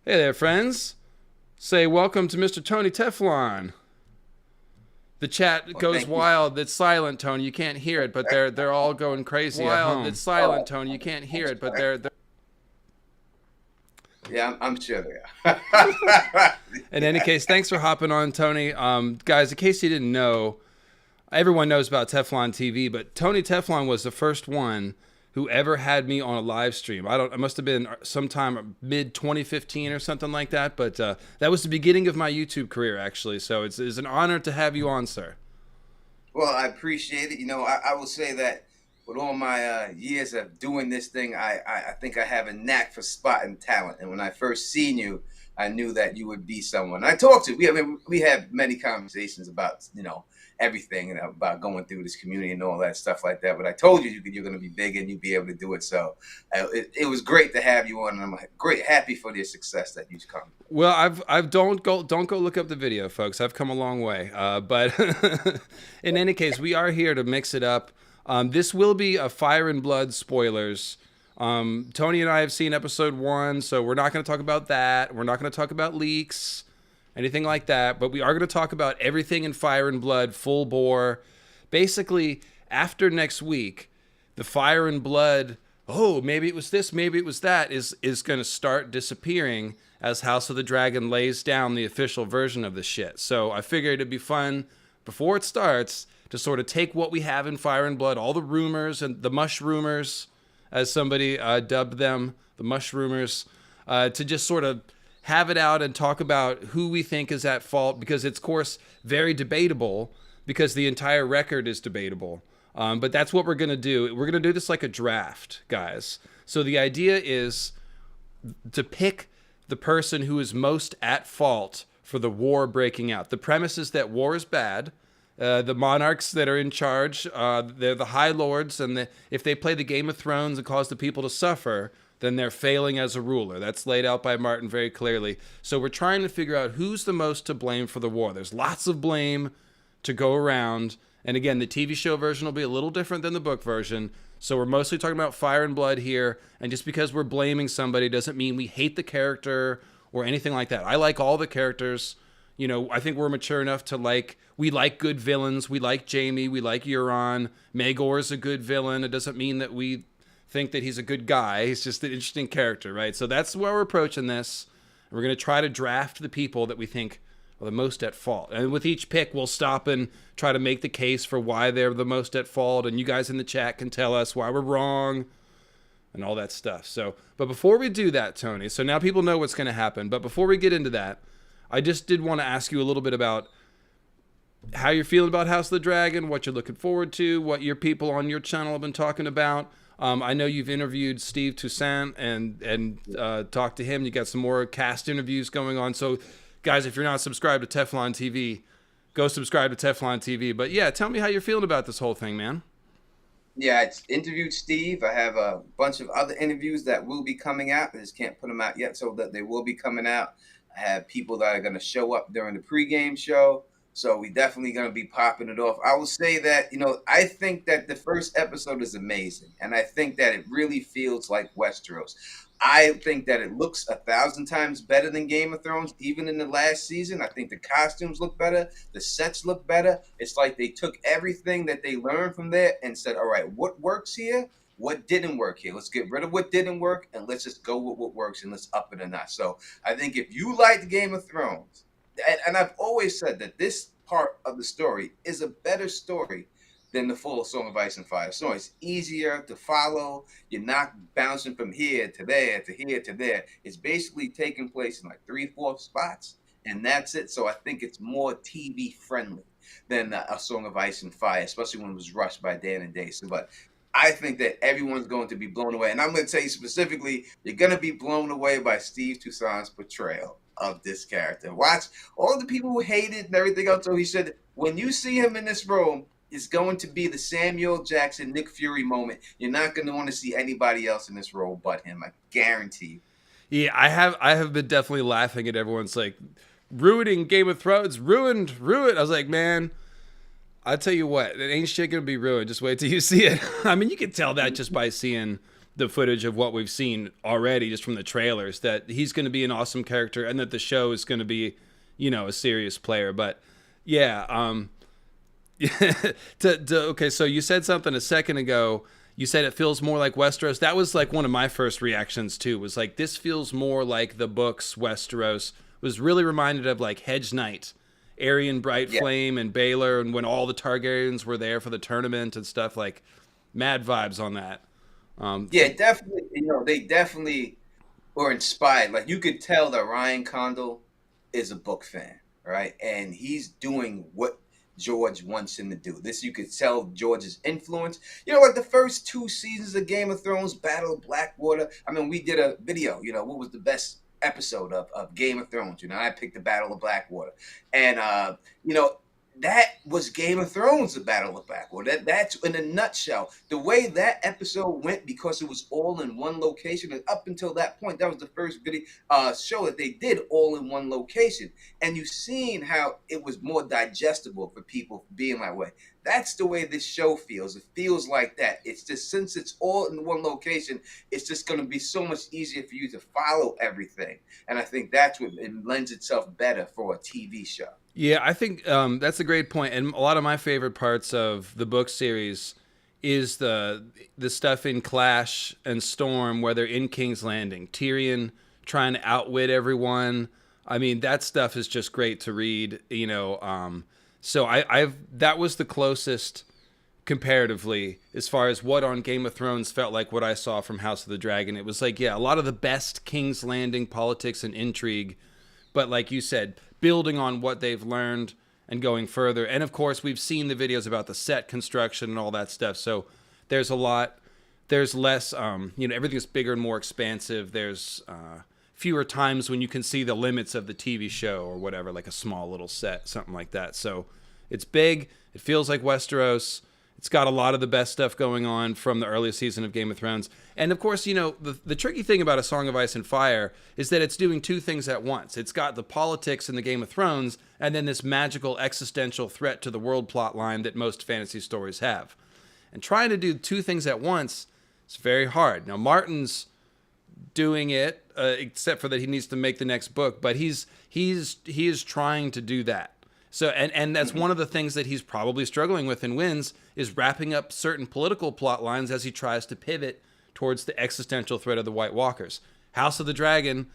Hey there, friends. Say welcome to Mr. Tony Teflon. The chat goes wild. It's silent, Tony. You can't hear it, but they're all going crazy at home. It's silent, Tony. You can't hear it, but they're Yeah, I'm sure they are. In any case, thanks for hopping on, Tony. Guys, in case you didn't know, everyone knows about Teflon TV, but Tony Teflon was the first one who ever had me on a live stream. It must have been sometime mid 2015 or something like that, but that was the beginning of my YouTube career, actually. So it's an honor to have you on, sir. Well, I appreciate it. I will say that with all my years of doing this thing, I think I have a knack for spotting talent. And when I first seen you, I knew that you would be someone. I talked to we have many conversations about everything and about going through this community and all that stuff like that. But I told you you're going to be big and you'd be able to do it. So it was great to have you on, and I'm happy for the success that you've come. Well, I've don't go look up the video, folks. I've come a long way. But in any case, we are here to mix it up. This will be a Fire and Blood spoilers. Tony and I have seen episode 1, so we're not going to talk about that. We're not going to talk about leaks, anything like that. But we are going to talk about everything in Fire and Blood, full bore. Basically, after next week, the Fire and Blood, maybe it was this, maybe it was that, is going to start disappearing as House of the Dragon lays down the official version of the shit. So I figured it'd be fun, before it starts, to sort of take what we have in Fire and Blood, all the rumors and the mushroomers, as somebody dubbed them, the mushroomers, to just sort of have it out and talk about who we think is at fault, because it's, of course, very debatable, because the entire record is debatable. But that's what we're going to do. We're going to do this like a draft, guys. So the idea is to pick the person who is most at fault for the war breaking out. The premise is that war is bad. The monarchs that are in charge, they're the high lords, and if they play the Game of Thrones and cause the people to suffer, then they're failing as a ruler. That's laid out by Martin very clearly. So we're trying to figure out who's the most to blame for the war. There's lots of blame to go around. And again, the TV show version will be a little different than the book version. So we're mostly talking about Fire and Blood here. And just because we're blaming somebody doesn't mean we hate the character or anything like that. I like all the characters. I think we're mature enough to we like good villains. We like Jaime. We like Euron. Maegor's a good villain. It doesn't mean that we think that he's a good guy. He's just an interesting character, right? So that's where we're approaching this. We're going to try to draft the people that we think are the most at fault. And with each pick, we'll stop and try to make the case for why they're the most at fault. And you guys in the chat can tell us why we're wrong and all that stuff. But before we do that, Tony, so now people know what's going to happen. But before we get into that, I just did want to ask you a little bit about how you're feeling about House of the Dragon, what you're looking forward to, what your people on your channel have been talking about. I know you've interviewed Steve Toussaint and talked to him. You got some more cast interviews going on. So, guys, if you're not subscribed to Teflon TV, go subscribe to Teflon TV. But yeah, tell me how you're feeling about this whole thing, man. Yeah, I interviewed Steve. I have a bunch of other interviews that will be coming out. I just can't put them out yet, so that they will be coming out. I have people that are going to show up during the pregame show. So we definitely going to be popping it off. I will say that, I think that the first episode is amazing. And I think that it really feels like Westeros. I think that it looks 1,000 times better than Game of Thrones, even in the last season. I think the costumes look better. The sets look better. It's like they took everything that they learned from there and said, all right, what works here? What didn't work here? Let's get rid of what didn't work and let's just go with what works and let's up it a notch. So I think if you like Game of Thrones, and I've always said that this part of the story is a better story than the full Song of Ice and Fire. So it's easier to follow. You're not bouncing from here to there to here to there. It's basically taking place in like 3-4 spots, and that's it. So I think it's more TV friendly than a Song of Ice and Fire, especially when it was rushed by Dan and Dason. But I think that everyone's going to be blown away. And I'm going to tell you specifically, you're going to be blown away by Steve Toussaint's portrayal of this character. Watch all the people who hated and everything else. So he said, when you see him in this role, it's going to be the Samuel Jackson, Nick Fury moment. You're not going to want to see anybody else in this role but him. I guarantee you. Yeah, I have been definitely laughing at everyone's like ruining Game of Thrones, ruined. I was like, man, I tell you what, it ain't shit gonna be ruined. Just wait till you see it. I mean, you can tell that just by seeing the footage of what we've seen already just from the trailers, that he's going to be an awesome character and that the show is going to be, a serious player. But yeah, okay, so you said something a second ago. You said it feels more like Westeros. That was like one of my first reactions too, was like, this feels more like the books Westeros. Was really reminded of like Hedge Knight, Aerion Brightflame and Baelor, and when all the Targaryens were there for the tournament and stuff, like mad vibes on that. Yeah, definitely. They definitely were inspired. Like you could tell that Ryan Condal is a book fan, right? And he's doing what George wants him to do. This, you could tell George's influence. Like the first 2 seasons of Game of Thrones, Battle of Blackwater. I mean, we did a video, what was the best episode of Game of Thrones. I picked the Battle of Blackwater. And, that was Game of Thrones, the Battle of Blackwater. That's in a nutshell. The way that episode went, because it was all in one location, and up until that point, that was the first video show that they did all in one location. And you've seen how it was more digestible for people being that way. That's the way this show feels. It feels like that. It's just, since it's all in one location, it's just going to be so much easier for you to follow everything. And I think that's what it lends itself better for a TV show. Yeah, I think that's a great point. And a lot of my favorite parts of the book series is the stuff in Clash and Storm where they're in King's Landing. Tyrion trying to outwit everyone. I mean, that stuff is just great to read, So that was the closest comparatively as far as what on Game of Thrones felt like what I saw from House of the Dragon. It was like, yeah, a lot of the best King's Landing politics and intrigue, but like you said, building on what they've learned and going further. And of course, we've seen the videos about the set construction and all that stuff. So there's less, everything's bigger and more expansive. There's fewer times when you can see the limits of the TV show or whatever, like a small little set, something like that. So it's big. It feels like Westeros. It's got a lot of the best stuff going on from the early season of Game of Thrones. And of course, the tricky thing about A Song of Ice and Fire is that it's doing two things at once. It's got the politics in the Game of Thrones and then this magical existential threat to the world plot line that most fantasy stories have. And trying to do two things at once is very hard. Now, Martin's doing it, except for that he needs to make the next book, but he is trying to do that. So, and that's one of the things that he's probably struggling with in Winds, is wrapping up certain political plot lines as he tries to pivot towards the existential threat of the White Walkers. House of the Dragon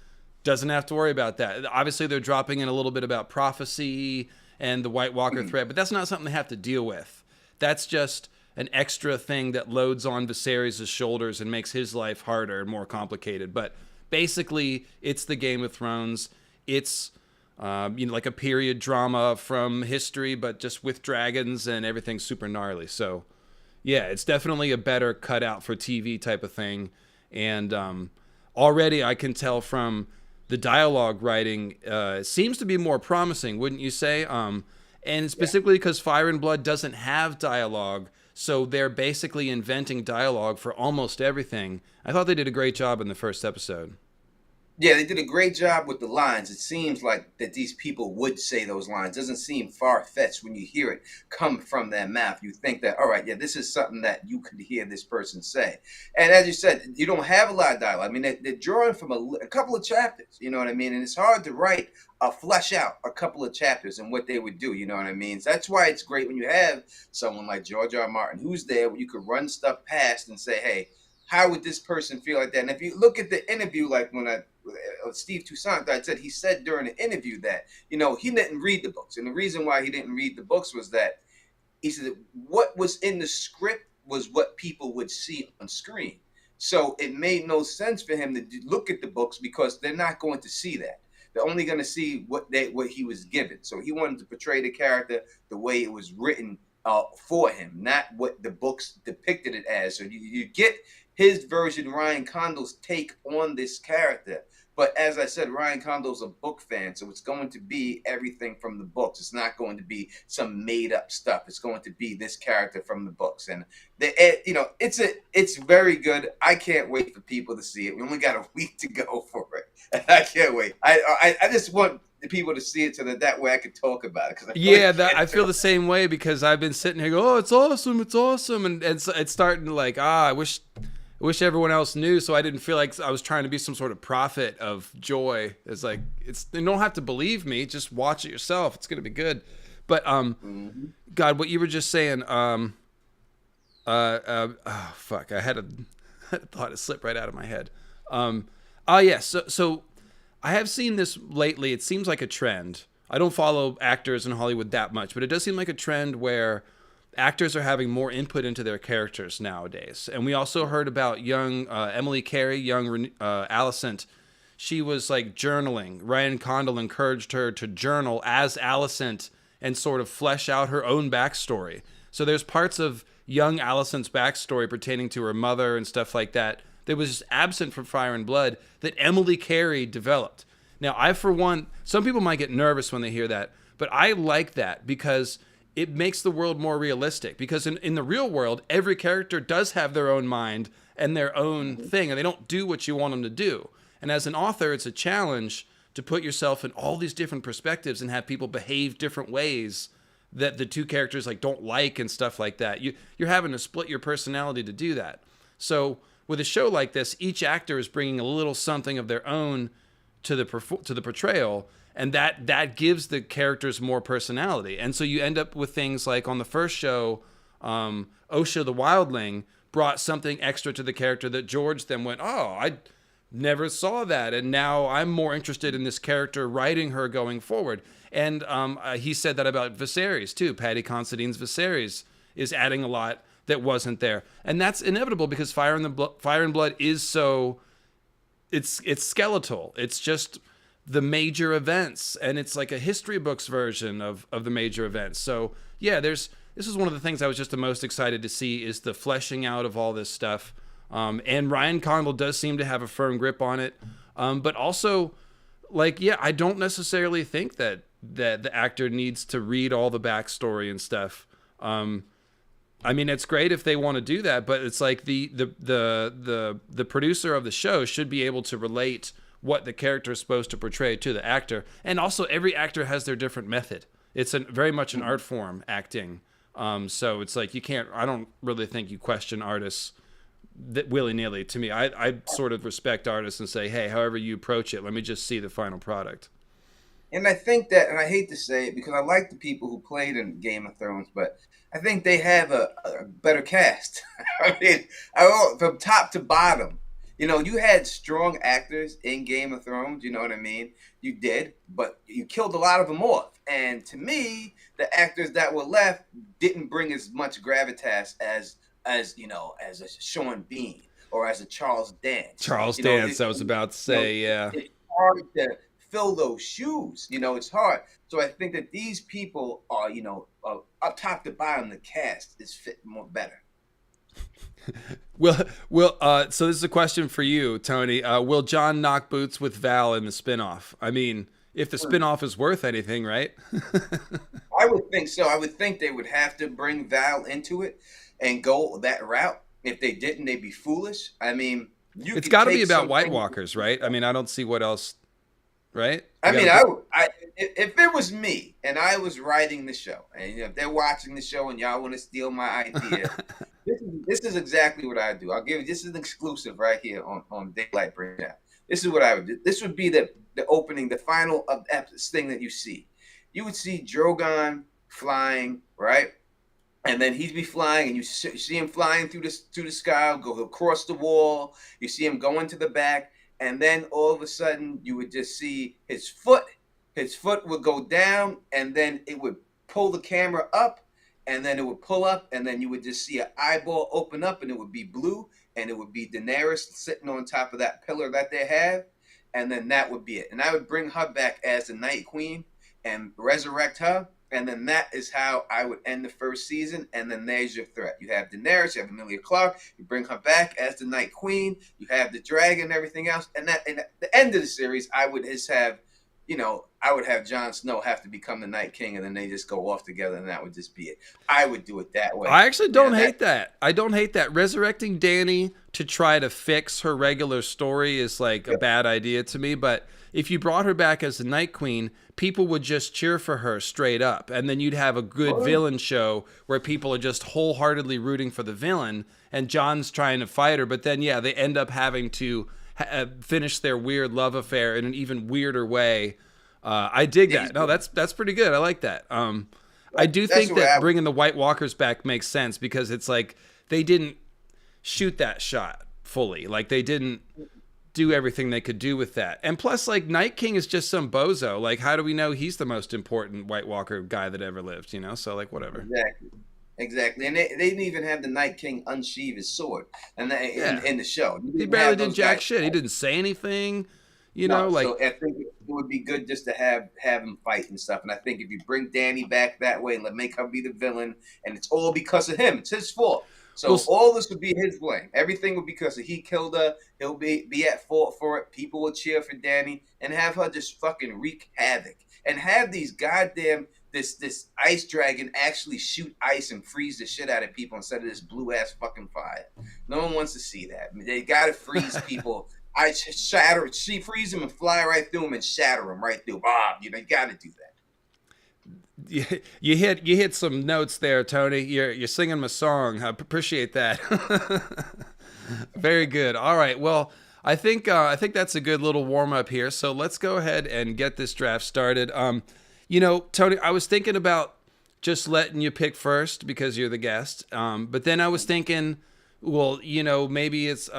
doesn't have to worry about that. Obviously, they're dropping in a little bit about prophecy and the White Walker threat, but that's not something they have to deal with. That's just an extra thing that loads on Viserys' shoulders and makes his life harder and more complicated. But basically, it's the Game of Thrones. It's like a period drama from history, but just with dragons and everything super gnarly. So, yeah, it's definitely a better cutout for TV type of thing. And already I can tell from the dialogue writing, seems to be more promising, wouldn't you say? And specifically because Fire and Blood doesn't have dialogue, so they're basically inventing dialogue for almost everything. I thought they did a great job in the first episode. Yeah, they did a great job with the lines. It seems like that these people would say those lines. It doesn't seem far-fetched when you hear it come from their mouth. You think that, all right, yeah, this is something that you could hear this person say. And as you said, you don't have a lot of dialogue. I mean, they're drawing from a couple of chapters, you know what I mean? And it's hard to write flesh out a couple of chapters and what they would do, you know what I mean? So that's why it's great when you have someone like George R. Martin who's there, where you could run stuff past and say, hey, how would this person feel like that? And if you look at the interview, like when Steve Toussaint, he said during the interview that, he didn't read the books. And the reason why he didn't read the books was that he said that what was in the script was what people would see on screen. So it made no sense for him to look at the books because they're not going to see that. They're only going to see what he was given. So he wanted to portray the character the way it was written for him, not what the books depicted it as. So you get his version, Ryan Condal's take on this character. But as I said, Ryan Condal's a book fan, so it's going to be everything from the books. It's not going to be some made-up stuff. It's going to be this character from the books, and it's very good. I can't wait for people to see it. We only got a week to go for it. I can't wait. I just want the people to see it so that way I can talk about it. I feel the same way because I've been sitting here going, oh, it's awesome, and it's starting to like, I wish I wish everyone else knew, so I didn't feel like I was trying to be some sort of prophet of joy. It's like you don't have to believe me, just watch it yourself. It's gonna be good. But God, what you were just saying, oh fuck, I had a thought it slipped right out of my head. Oh yeah, so I have seen this lately. It seems like a trend. I don't follow actors in Hollywood that much, but it does seem like a trend where actors are having more input into their characters nowadays. And we also heard about young Emily Carey, young Alicent. She was like journaling. Ryan Condal encouraged her to journal as Alicent and sort of flesh out her own backstory. So there's parts of young Alicent's backstory pertaining to her mother and stuff like that that was absent from Fire and Blood that Emily Carey developed. Now, I, for one, some people might get nervous when they hear that, but I like that because it makes the world more realistic. Because in the real world, every character does have their own mind and their own thing, and they don't do what you want them to do. And as an author, it's a challenge to put yourself in all these different perspectives and have people behave different ways that the two characters like don't like and stuff like that. You're having to split your personality to do that. So with a show like this, each actor is bringing a little something of their own to the portrayal, and that gives the characters more personality. And so you end up with things like on the first show, Osha the Wildling brought something extra to the character that George then went, oh, I never saw that, and now I'm more interested in this character, writing her going forward. And he said that about Viserys too. Paddy Considine's Viserys is adding a lot that wasn't there, and that's inevitable because Fire and Blood is so it's skeletal. It's just the major events, and it's like a history books version of the major events. So yeah, this is one of the things I was just the most excited to see is the fleshing out of all this stuff. And Ryan Condal does seem to have a firm grip on it, but also, like, yeah, I don't necessarily think that the actor needs to read all the backstory and stuff. I mean, it's great if they want to do that, but it's like the producer of the show should be able to relate what the character is supposed to portray to the actor. And also, every actor has their different method. It's very much an art form, acting. So it's like I don't really think you question artists that willy-nilly. To me, I sort of respect artists and say, hey, however you approach it, let me just see the final product. And I think that, and I hate to say it because I like the people who played in Game of Thrones, but I think they have a better cast. I mean, from top to bottom, you had strong actors in Game of Thrones. You know what I mean? You did, but you killed a lot of them off. And to me, the actors that were left didn't bring as much gravitas as a Sean Bean or as a Charles Dance. Charles Dance, I was about to say, yeah. It's hard to fill those shoes. It's hard. So I think that these people are, up top to bottom, the cast is fit more better. So this is a question for you, Tony. Will John knock boots with Val in the spinoff? I mean, if the spinoff is worth anything, right? I would think so. I would think they would have to bring Val into it and go that route. If they didn't, they'd be foolish. I mean, it's got to be about White Walkers, right? I mean, I don't see what else, right? If it was me and I was writing the show, and if they're watching the show and y'all want to steal my idea, this is exactly what I do. I'll give you, this is an exclusive right here on Daylight Breakdown. This is what I would do. This would be the opening, the final of thing that you see. You would see Drogon flying, right? And then he'd be flying, and you see him flying through the sky, go across the wall. You see him going to the back, and then all of a sudden, you would just see his foot. His foot would go down, and then it would pull the camera up, and then it would pull up, and then you would just see an eyeball open up, and it would be blue, and it would be Daenerys sitting on top of that pillar that they have, and then that would be it. And I would bring her back as the Night Queen and resurrect her. And then that is how I would end the first season. And then there's your threat. You have Daenerys, you have Emilia Clarke. You bring her back as the Night Queen. You have the dragon and everything else. And at the end of the series, I would just have, I would have Jon Snow have to become the Night King, and then they just go off together, and that would just be it. I would do it that way. I actually don't hate that. I don't hate that. Resurrecting Dany to try to fix her regular story is like a bad idea to me, but if you brought her back as the Night Queen, people would just cheer for her straight up, and then you'd have a good villain show where people are just wholeheartedly rooting for the villain, and Jon's trying to fight her, but then, yeah, they end up having to finish their weird love affair in an even weirder way. I dig that. No, that's pretty good. I like that. I do think that bringing the White Walkers back makes sense because it's like they didn't shoot that shot fully. Like they didn't do everything they could do with that. And plus, like, Night King is just some bozo. Like, how do we know he's the most important White Walker guy that ever lived, you know? So, like, whatever. Exactly. And they didn't even have the Night King unsheathe his sword in the show. He barely did jack shit. He didn't say anything, you know? Like, so I think it would be good just to have him fight and stuff. And I think if you bring Dany back that way and make her be the villain, and it's all because of him. It's his fault. So all this would be his blame. Everything would be because he killed her. He'll be at fault for it. People will cheer for Dany and have her just fucking wreak havoc. And have these goddamn, this ice dragon actually shoot ice and freeze the shit out of people instead of this blue-ass fucking fire. No one wants to see that. I mean, they gotta freeze people. She freeze them and fly right through them and shatter them right through. Bob, you gotta do that. You hit some notes there, Tony. You're singing my song. I appreciate that. Very good. All right. Well, I think that's a good little warm up here. So let's go ahead and get this draft started. Tony, I was thinking about just letting you pick first because you're the guest. But then I was thinking, well, maybe it's in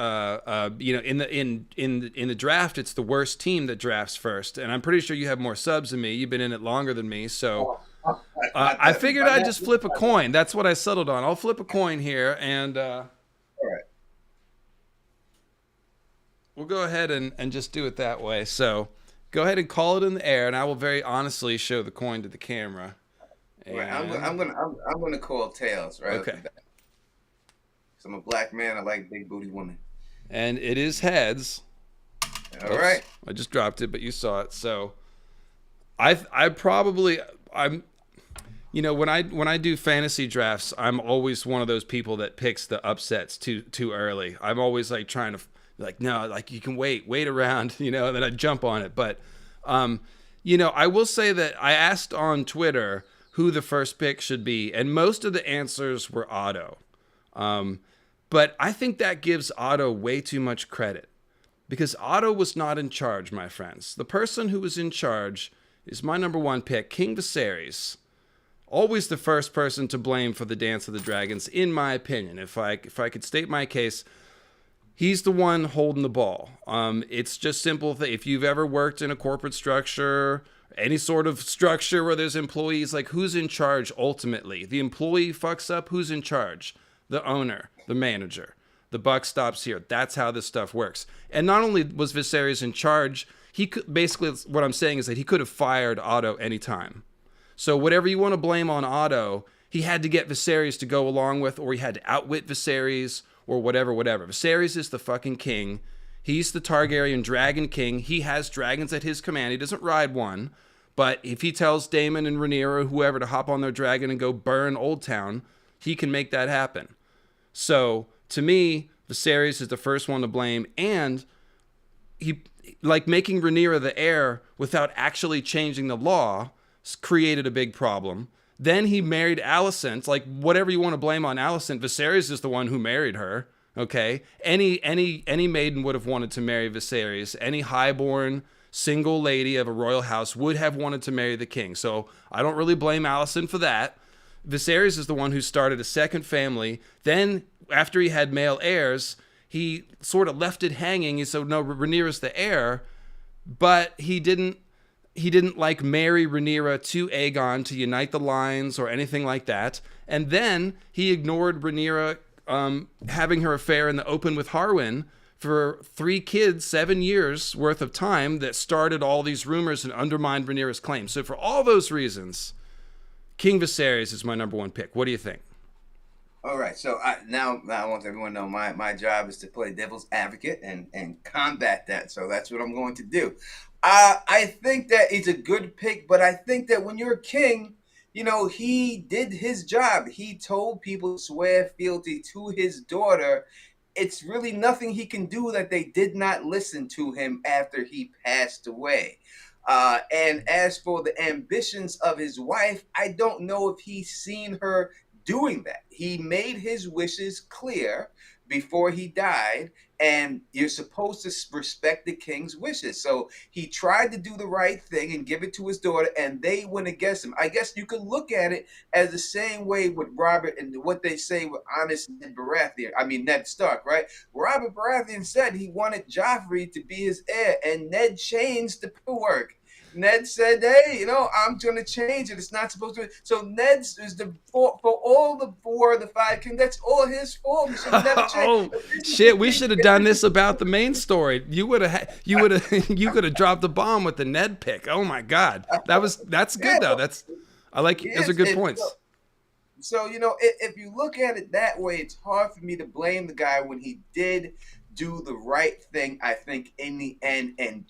the draft, it's the worst team that drafts first, and I'm pretty sure you have more subs than me. You've been in it longer than me, so I figured I'd just flip a coin. That's what I settled on. I'll flip a coin here, and all right. We'll go ahead and just do it that way. So go ahead and call it in the air, and I will very honestly show the coin to the camera. And... Right, I'm gonna call tails. Right. Okay. I'm a black man. I like big booty women. And it is heads. All right. I just dropped it, but you saw it. So when I do fantasy drafts, I'm always one of those people that picks the upsets too early. I'm always like trying to no, like you can wait around, and then I jump on it. But I will say that I asked on Twitter who the first pick should be, and most of the answers were Otto. But I think that gives Otto way too much credit because Otto was not in charge, my friends. The person who was in charge is my number one pick, King Viserys. Always the first person to blame for the Dance of the Dragons, in my opinion. If I could state my case, he's the one holding the ball. It's just simple. If you've ever worked in a corporate structure, any sort of structure where there's employees, like who's in charge ultimately? The employee fucks up, who's in charge? The owner, the manager. The buck stops here. That's how this stuff works. And not only was Viserys in charge, he could, basically what I'm saying is that he could have fired Otto anytime. So whatever you want to blame on Otto, he had to get Viserys to go along with, or he had to outwit Viserys, or whatever. Viserys is the fucking king. He's the Targaryen dragon king. He has dragons at his command. He doesn't ride one. But if he tells Daemon and Rhaenyra or whoever to hop on their dragon and go burn Old Town, he can make that happen. So, to me, Viserys is the first one to blame, and he, like, making Rhaenyra the heir without actually changing the law created a big problem. Then he married Alicent. Like, whatever you want to blame on Alicent, Viserys is the one who married her, okay? Any maiden would have wanted to marry Viserys. Any highborn single lady of a royal house would have wanted to marry the king. So, I don't really blame Alicent for that. Viserys is the one who started a second family. Then, after he had male heirs, he sort of left it hanging. He said, no, Rhaenyra's the heir. But he didn't like marry Rhaenyra to Aegon to unite the lines or anything like that. And then he ignored Rhaenyra having her affair in the open with Harwin for 3 kids, 7 years worth of time that started all these rumors and undermined Rhaenyra's claim. So for all those reasons, King Viserys is my number one pick. What do you think? All right, so now I want everyone to know my job is to play devil's advocate and combat that. So that's what I'm going to do. I think that it's a good pick, but I think that when you're a king, he did his job. He told people to swear fealty to his daughter. It's really nothing he can do that they did not listen to him after he passed away. And as for the ambitions of his wife, I don't know if he's seen her doing that. He made his wishes clear before he died, and you're supposed to respect the king's wishes. So he tried to do the right thing and give it to his daughter, and they went against him. I guess you could look at it as the same way with Robert and what they say with honest Ned Baratheon. I mean, Ned Stark, right? Robert Baratheon said he wanted Joffrey to be his heir, and Ned changed the paperwork. Ned said, "Hey, I'm going to change it. It's not supposed to." So Ned's is for all the 4 of the 5 kings. That's all his fault. He should have never changed. Oh shit! We should have done this about the main story. You would have you could have dropped the bomb with the Ned pick. Oh my god, that's good though. I like. Those are good points. So if you look at it that way, it's hard for me to blame the guy when he did do the right thing. I think in the end, and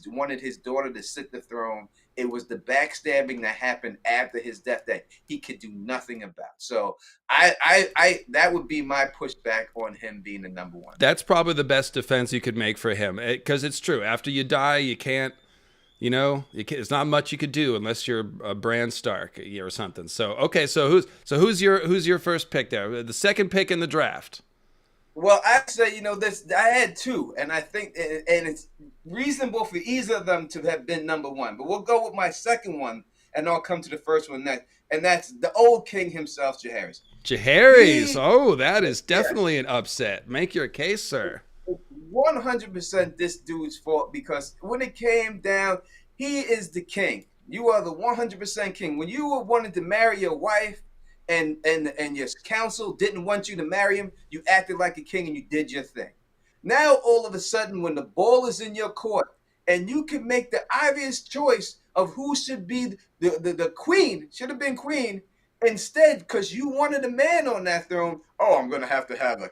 wanted his daughter to sit the throne. It was the backstabbing that happened after his death that he could do nothing about. So I that would be my pushback on him being the number one. That's probably the best defense you could make for him, because it's true. After you die, you can't. It's not much you could do unless you're a Bran Stark or something. So okay, so who's your first pick there? The second pick in the draft. Well, I say, I had 2, and I think, and it's reasonable for either of them to have been number 1. But we'll go with my second one, and I'll come to the first one next. And that's the old king himself, Jaehaerys. Jaehaerys. Oh, that is definitely an upset. Make your case, sir. 100% this dude's fault, because when it came down, he is the king. You are the 100% king. When you wanted to marry your wife, and your council didn't want you to marry him, you acted like a king and you did your thing. Now, all of a sudden, when the ball is in your court and you can make the obvious choice of who should be the queen, should have been queen, instead, because you wanted a man on that throne, I'm going to have a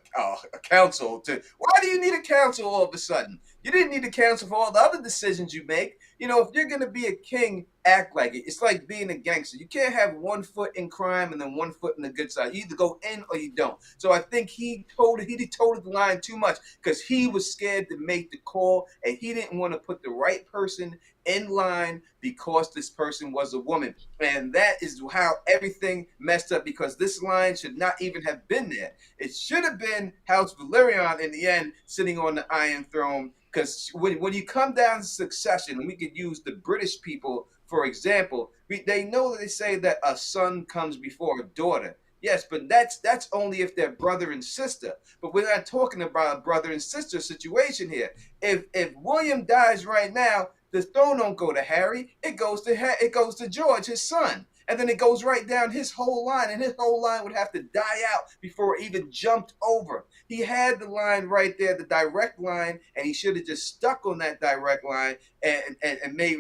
council. Why do you need a council all of a sudden? You didn't need a council for all the other decisions you make. If you're going to be a king, act like it. It's like being a gangster. You can't have one foot in crime and then one foot in the good side. You either go in or you don't. So I think he told the line too much because he was scared to make the call, and he didn't want to put the right person in line because this person was a woman. And that is how everything messed up, because this line should not even have been there. It should have been House Valyrian in the end, sitting on the Iron Throne. Because when you come down to succession, and we could use the British people, for example, they know that they say that a son comes before a daughter. Yes, but that's only if they're brother and sister. But we're not talking about a brother and sister situation here. If William dies right now, the throne don't go to Harry. It goes to George, his son. And then it goes right down his whole line, and his whole line would have to die out before it even jumped over. He had the line right there, the direct line, and he should have just stuck on that direct line and made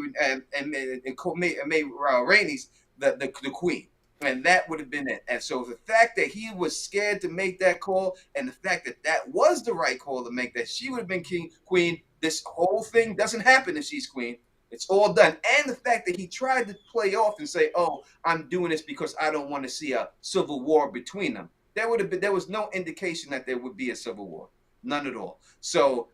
Rhaenys the queen. And that would have been it. And so the fact that he was scared to make that call, and the fact that that was the right call to make, that she would have been queen, this whole thing doesn't happen if she's queen. It's all done. And the fact that he tried to play off and say, I'm doing this because I don't want to see a civil war between them. There was no indication that there would be a civil war. None at all. So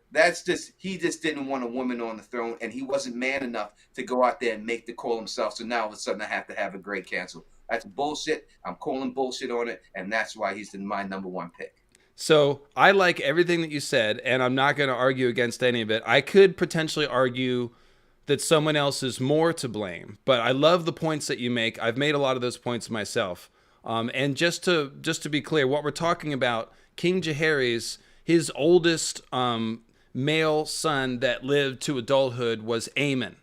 he just didn't want a woman on the throne, and he wasn't man enough to go out there and make the call himself. So now all of a sudden I have to have a great council. That's bullshit. I'm calling bullshit on it, and that's why he's my number 1 pick. So I like everything that you said, and I'm not going to argue against any of it. I could potentially argue that someone else is more to blame, but I love the points that you make. I've made a lot of those points myself. And just to be clear, what we're talking about, King Jaehaerys, his oldest male son that lived to adulthood was Aemon,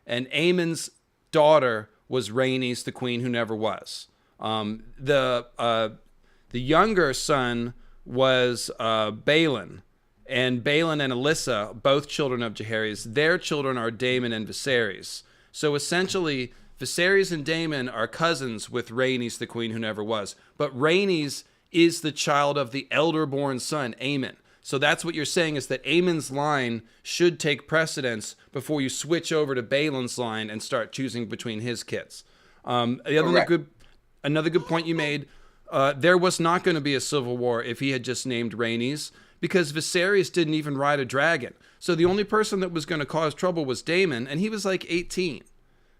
and Aemon's daughter was Rhaenys, the queen who never was. The younger son was Balon. And Balon and Alyssa, both children of Jaehaerys, their children are Daemon and Viserys. So essentially, Viserys and Daemon are cousins with Rhaenys, the queen who never was. But Rhaenys is the child of the elder-born son, Aemon. So that's what you're saying, is that Aemon's line should take precedence before you switch over to Balon's line and start choosing between his kids. Another good point you made, there was not going to be a civil war if he had just named Rhaenys, because Viserys didn't even ride a dragon. So the only person that was going to cause trouble was Daemon, and he was like 18.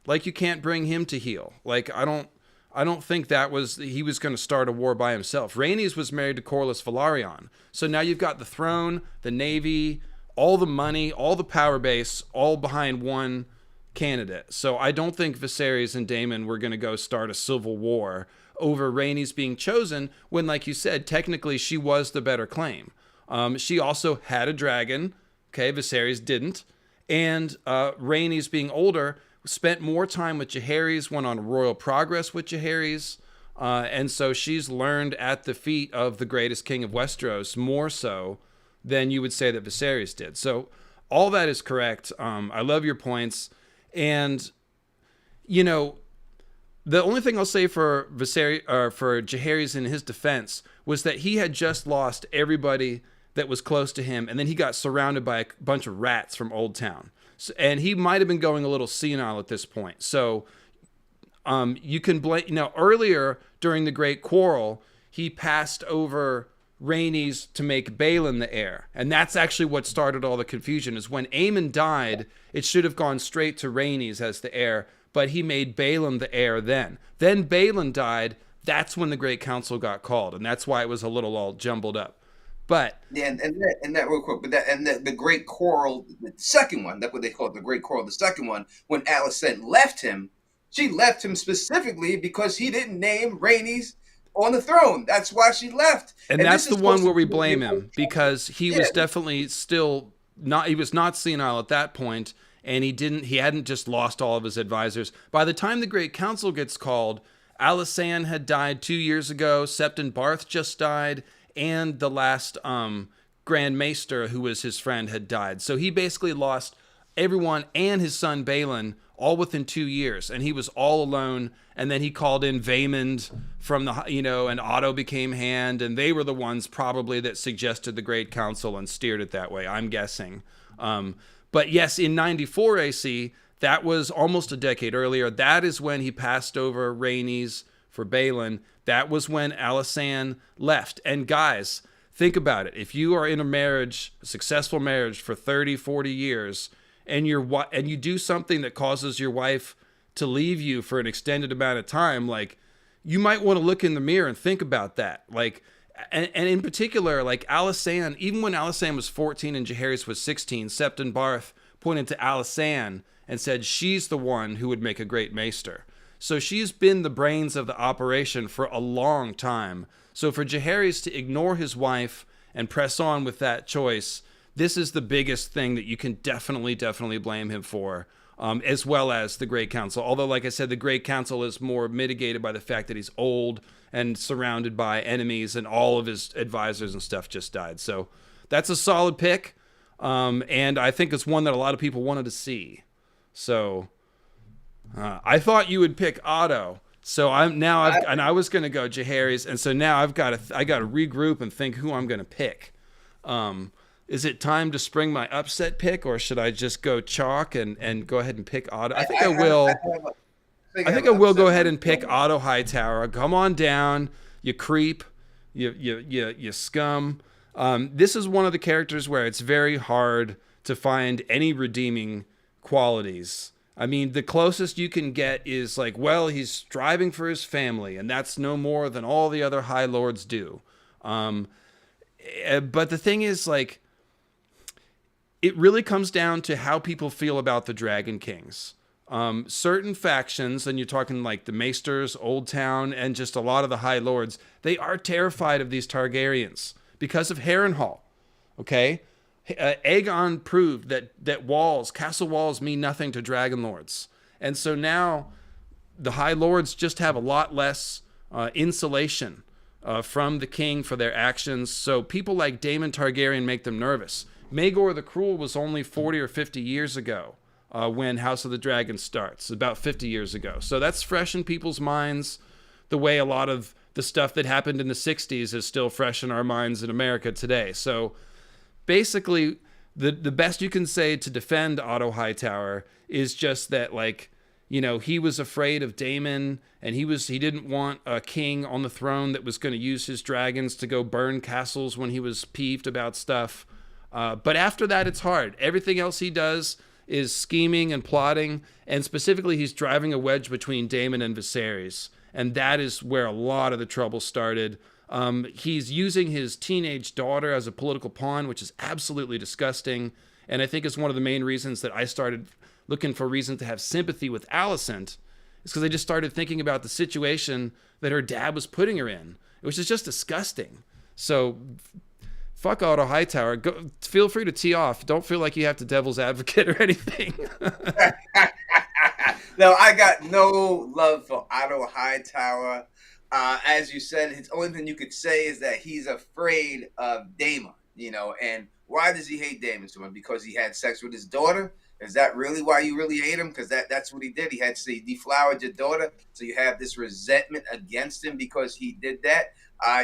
Like, you can't bring him to heel. Like, I don't think he was going to start a war by himself. Rhaenys was married to Corlys Velaryon. So now you've got the throne, the navy, all the money, all the power base, all behind one candidate. So I don't think Viserys and Daemon were going to go start a civil war over Rhaenys being chosen when, like you said, technically she was the better claim. She also had a dragon. Okay, Viserys didn't. And Rhaenys, being older, spent more time with Jaehaerys, went on royal progress with Jaehaerys. And so she's learned at the feet of the greatest king of Westeros more so than you would say that Viserys did. So all that is correct. I love your points. And, you know, the only thing I'll say for for Jaehaerys in his defense was that he had just lost everybody that was close to him, and then he got surrounded by a bunch of rats from Old Town. So, and he might have been going a little senile at this point. So you can blame, earlier during the Great Quarrel, he passed over Rhaenys to make Balon the heir. And that's actually what started all the confusion, is when Aemon died, it should have gone straight to Rhaenys as the heir, but he made Balon the heir then. Then Balon died, that's when the Great Council got called, and that's why it was a little all jumbled up. But yeah, and that real quick, but the Great Quarrel, the second one, that's what they call it, the Great Quarrel, the second one, when Alicent left him, she left him specifically because he didn't name Rhaenys on the throne. That's why she left. And that's the one where we blame him, because he was definitely still not, he was not senile at that point, and he hadn't just lost all of his advisors. By the time the Great Council gets called, Alysanne had died 2 years ago, Septon Barth just died, and the last Grand Maester, who was his friend, had died. So he basically lost everyone and his son Balon all within 2 years, and he was all alone. And then he called in Vaemond from and Otto became Hand, and they were the ones probably that suggested the Great Council and steered it that way, I'm guessing. But yes, in 94 AC, that was almost a decade earlier. That is when he passed over Rhaenys for Balon. That was when Alysanne left. And guys, think about it. If you are in a successful marriage for 30, 40 years, and you do something that causes your wife to leave you for an extended amount of time, like, you might want to look in the mirror and think about that. Like, and in particular, like Alysanne, even when Alysanne was 14 and Jaehaerys was 16, Septon Barth pointed to Alysanne and said she's the one who would make a great maester. So she's been the brains of the operation for a long time. So for Jaehaerys to ignore his wife and press on with that choice, this is the biggest thing that you can definitely blame him for, as well as the Great Council. Although, like I said, the Great Council is more mitigated by the fact that he's old and surrounded by enemies, and all of his advisors and stuff just died. So that's a solid pick, and I think it's one that a lot of people wanted to see. So I thought you would pick Otto. So I was going to go Jaehaerys, and so now I got to regroup and think who I'm going to pick. Is it time to spring my upset pick, or should I just go chalk and go ahead and pick Otto? I think I will. I think I will go ahead and pick Otto Hightower. Come on down, you creep, you scum. This is one of the characters where it's very hard to find any redeeming qualities. I mean, the closest you can get is like, well, he's striving for his family, and that's no more than all the other High Lords do. But the thing is, like, it really comes down to how people feel about the Dragon Kings. Certain factions, and you're talking like the Maesters, Old Town, and just a lot of the High Lords, they are terrified of these Targaryens because of Harrenhal. Okay? Aegon proved that castle walls mean nothing to Dragon Lords. And so now the High Lords just have a lot less insulation from the king for their actions. So people like Daemon Targaryen make them nervous. Maegor the Cruel was only 40 or 50 years ago when House of the Dragon starts, about 50 years ago. So that's fresh in people's minds, the way a lot of the stuff that happened in the 60s is still fresh in our minds in America today. So basically, the best you can say to defend Otto Hightower is just that, like, you know, he was afraid of Daemon, and he didn't want a king on the throne that was going to use his dragons to go burn castles when he was peeved about stuff. But after that, it's hard. Everything else he does is scheming and plotting, and specifically, he's driving a wedge between Daemon and Viserys, and that is where a lot of the trouble started. He's using his teenage daughter as a political pawn, which is absolutely disgusting, and I think is one of the main reasons that I started looking for reason to have sympathy with Alicent, is because I just started thinking about the situation that her dad was putting her in, which is just disgusting. So fuck Otto Hightower. Go, feel free to tee off. Don't feel like you have to devil's advocate or anything. No, I got no love for Otto Hightower. As you said, his only thing you could say is that he's afraid of Daemon, you know. And why does he hate Daemon so much? Because he had sex with his daughter? Is that really why you really hate him? Because that's what he did. He had to say, deflowered your daughter. So you have this resentment against him because he did that.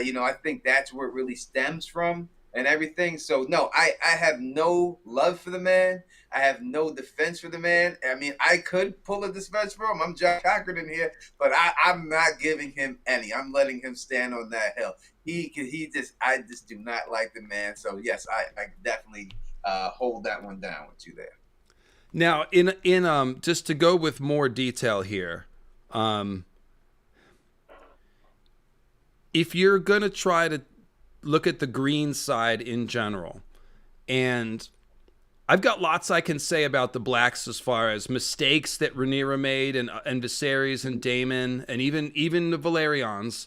You know, I think that's where it really stems from and everything. So, no, I have no love for the man. I have no defense for the man. I mean, I could pull a defense for him. I'm John Cochran in here, but I'm not giving him any. I'm letting him stand on that hill. I just do not like the man. So, yes, I definitely hold that one down with you there. Now, in just to go with more detail here, if you're gonna try to look at the green side in general, and I've got lots I can say about the blacks as far as mistakes that Rhaenyra made and Viserys and Daemon and even the Valerians.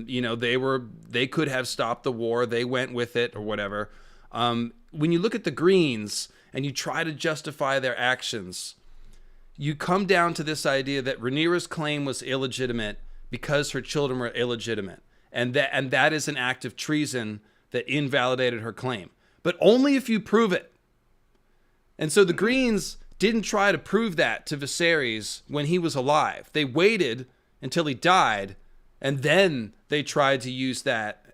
You know, they could have stopped the war. They went with it or whatever. When you look at the greens and you try to justify their actions, you come down to this idea that Rhaenyra's claim was illegitimate because her children were illegitimate. And that is an act of treason that invalidated her claim. But only if you prove it. And so the Greens didn't try to prove that to Viserys when he was alive. They waited until he died, and then they tried to use that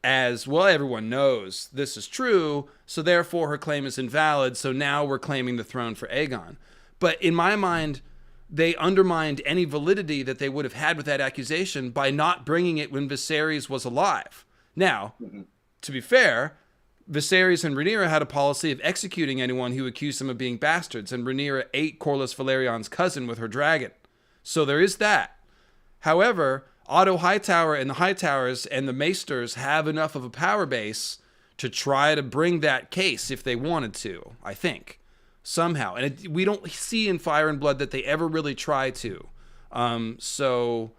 as, well, everyone knows this is true, so therefore her claim is invalid, so now we're claiming the throne for Aegon. But in my mind, they undermined any validity that they would have had with that accusation by not bringing it when Viserys was alive. Now, to be fair, Viserys and Rhaenyra had a policy of executing anyone who accused them of being bastards, and Rhaenyra ate Corlys Valerion's cousin with her dragon. So there is that. However, Otto Hightower and the Hightowers and the Maesters have enough of a power base to try to bring that case if they wanted to, I think, somehow. And we don't see in Fire and Blood that they ever really try to. So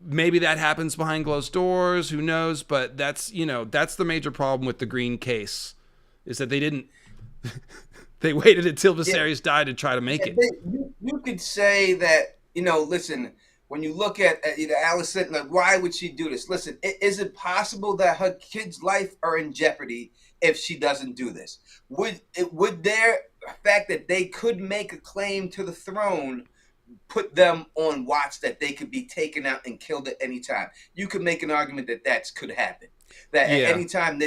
maybe that happens behind closed doors, who knows? But that's the major problem with the Green case, is that they didn't... they waited until Viserys died to try to make it. You could say that, listen... When you look at Alicent, like, why would she do this? Listen, is it possible that her kids' life are in jeopardy if she doesn't do this? Would their fact that they could make a claim to the throne put them on watch that they could be taken out and killed at any time? You could make an argument that could happen. That at any time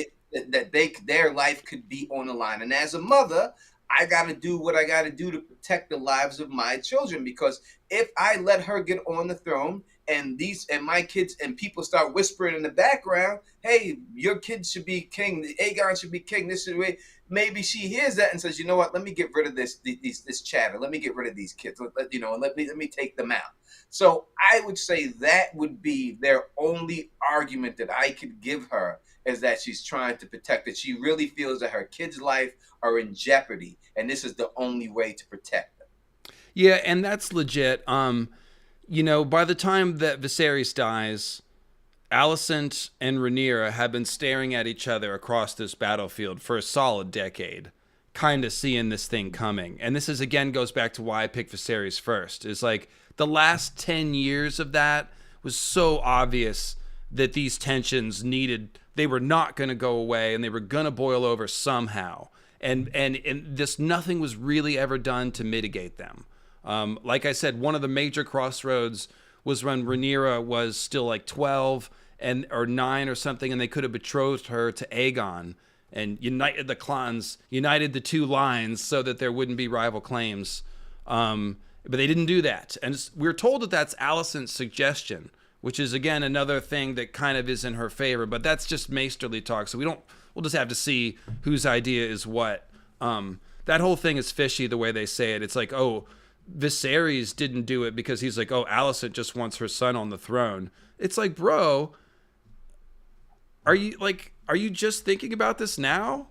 their life could be on the line. And as a mother, I got to do what I got to do to protect the lives of my children, because if I let her get on the throne and my kids and people start whispering in the background, hey, your kids should be king, Aegon should be king, this is the way, maybe she hears that and says, you know what, let me get rid of this chatter, let me get rid of these kids, let me take them out. So I would say that would be their only argument that I could give her, is that she's trying to protect it. She really feels that her kids' life are in jeopardy, and this is the only way to protect them. Yeah, and that's legit. By the time that Viserys dies, Alicent and Rhaenyra have been staring at each other across this battlefield for a solid decade, kind of seeing this thing coming. And this again goes back to why I picked Viserys first. It's like the last 10 years of that was so obvious that these tensions they were not going to go away, and they were going to boil over somehow. And this, nothing was really ever done to mitigate them. Like I said, one of the major crossroads was when Rhaenyra was still like 12 and or 9 or something, and they could have betrothed her to Aegon and united the clans, united the two lines so that there wouldn't be rival claims. But they didn't do that. And we're told that that's Alicent's suggestion, which is, again, another thing that kind of is in her favor. But that's just maesterly talk. So we'll just have to see whose idea is what. That whole thing is fishy the way they say it. It's like, oh, Viserys didn't do it because he's like, oh, Alicent just wants her son on the throne. It's like, bro, are you just thinking about this now?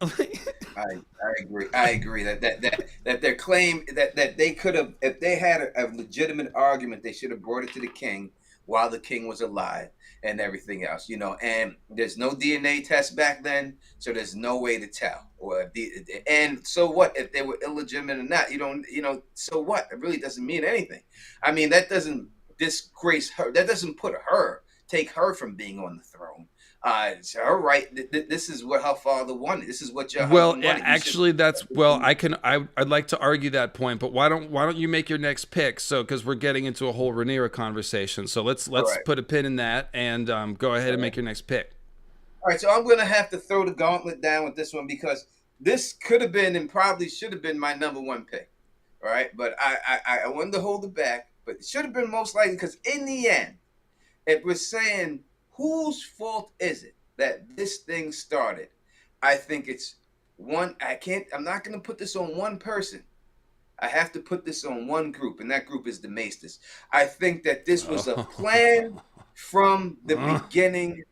I agree. I agree that their claim that they could have, if they had a legitimate argument, they should have brought it to the king while the king was alive and everything else, and there's no DNA test back then, so there's no way to tell. And so what if they were illegitimate or not? So what? It really doesn't mean anything. I mean, that doesn't disgrace her. That doesn't take her from being on the throne. It's her right. This is what her father wanted. This is what your husband wanted. Actually, I'd like to argue that point, but why don't you make your next pick? So, because we're getting into a whole Rhaenyra conversation, so let's put a pin in that and go ahead and make your next pick. All right, so I'm going to have to throw the gauntlet down with this one because this could have been and probably should have been my number one pick. All right, but I wanted to hold it back, but it should have been most likely because in the end, it was saying, whose fault is it that this thing started? I think it's I'm not going to put this on one person. I have to put this on one group, and that group is the Maesters. I think that this was a plan from the beginning.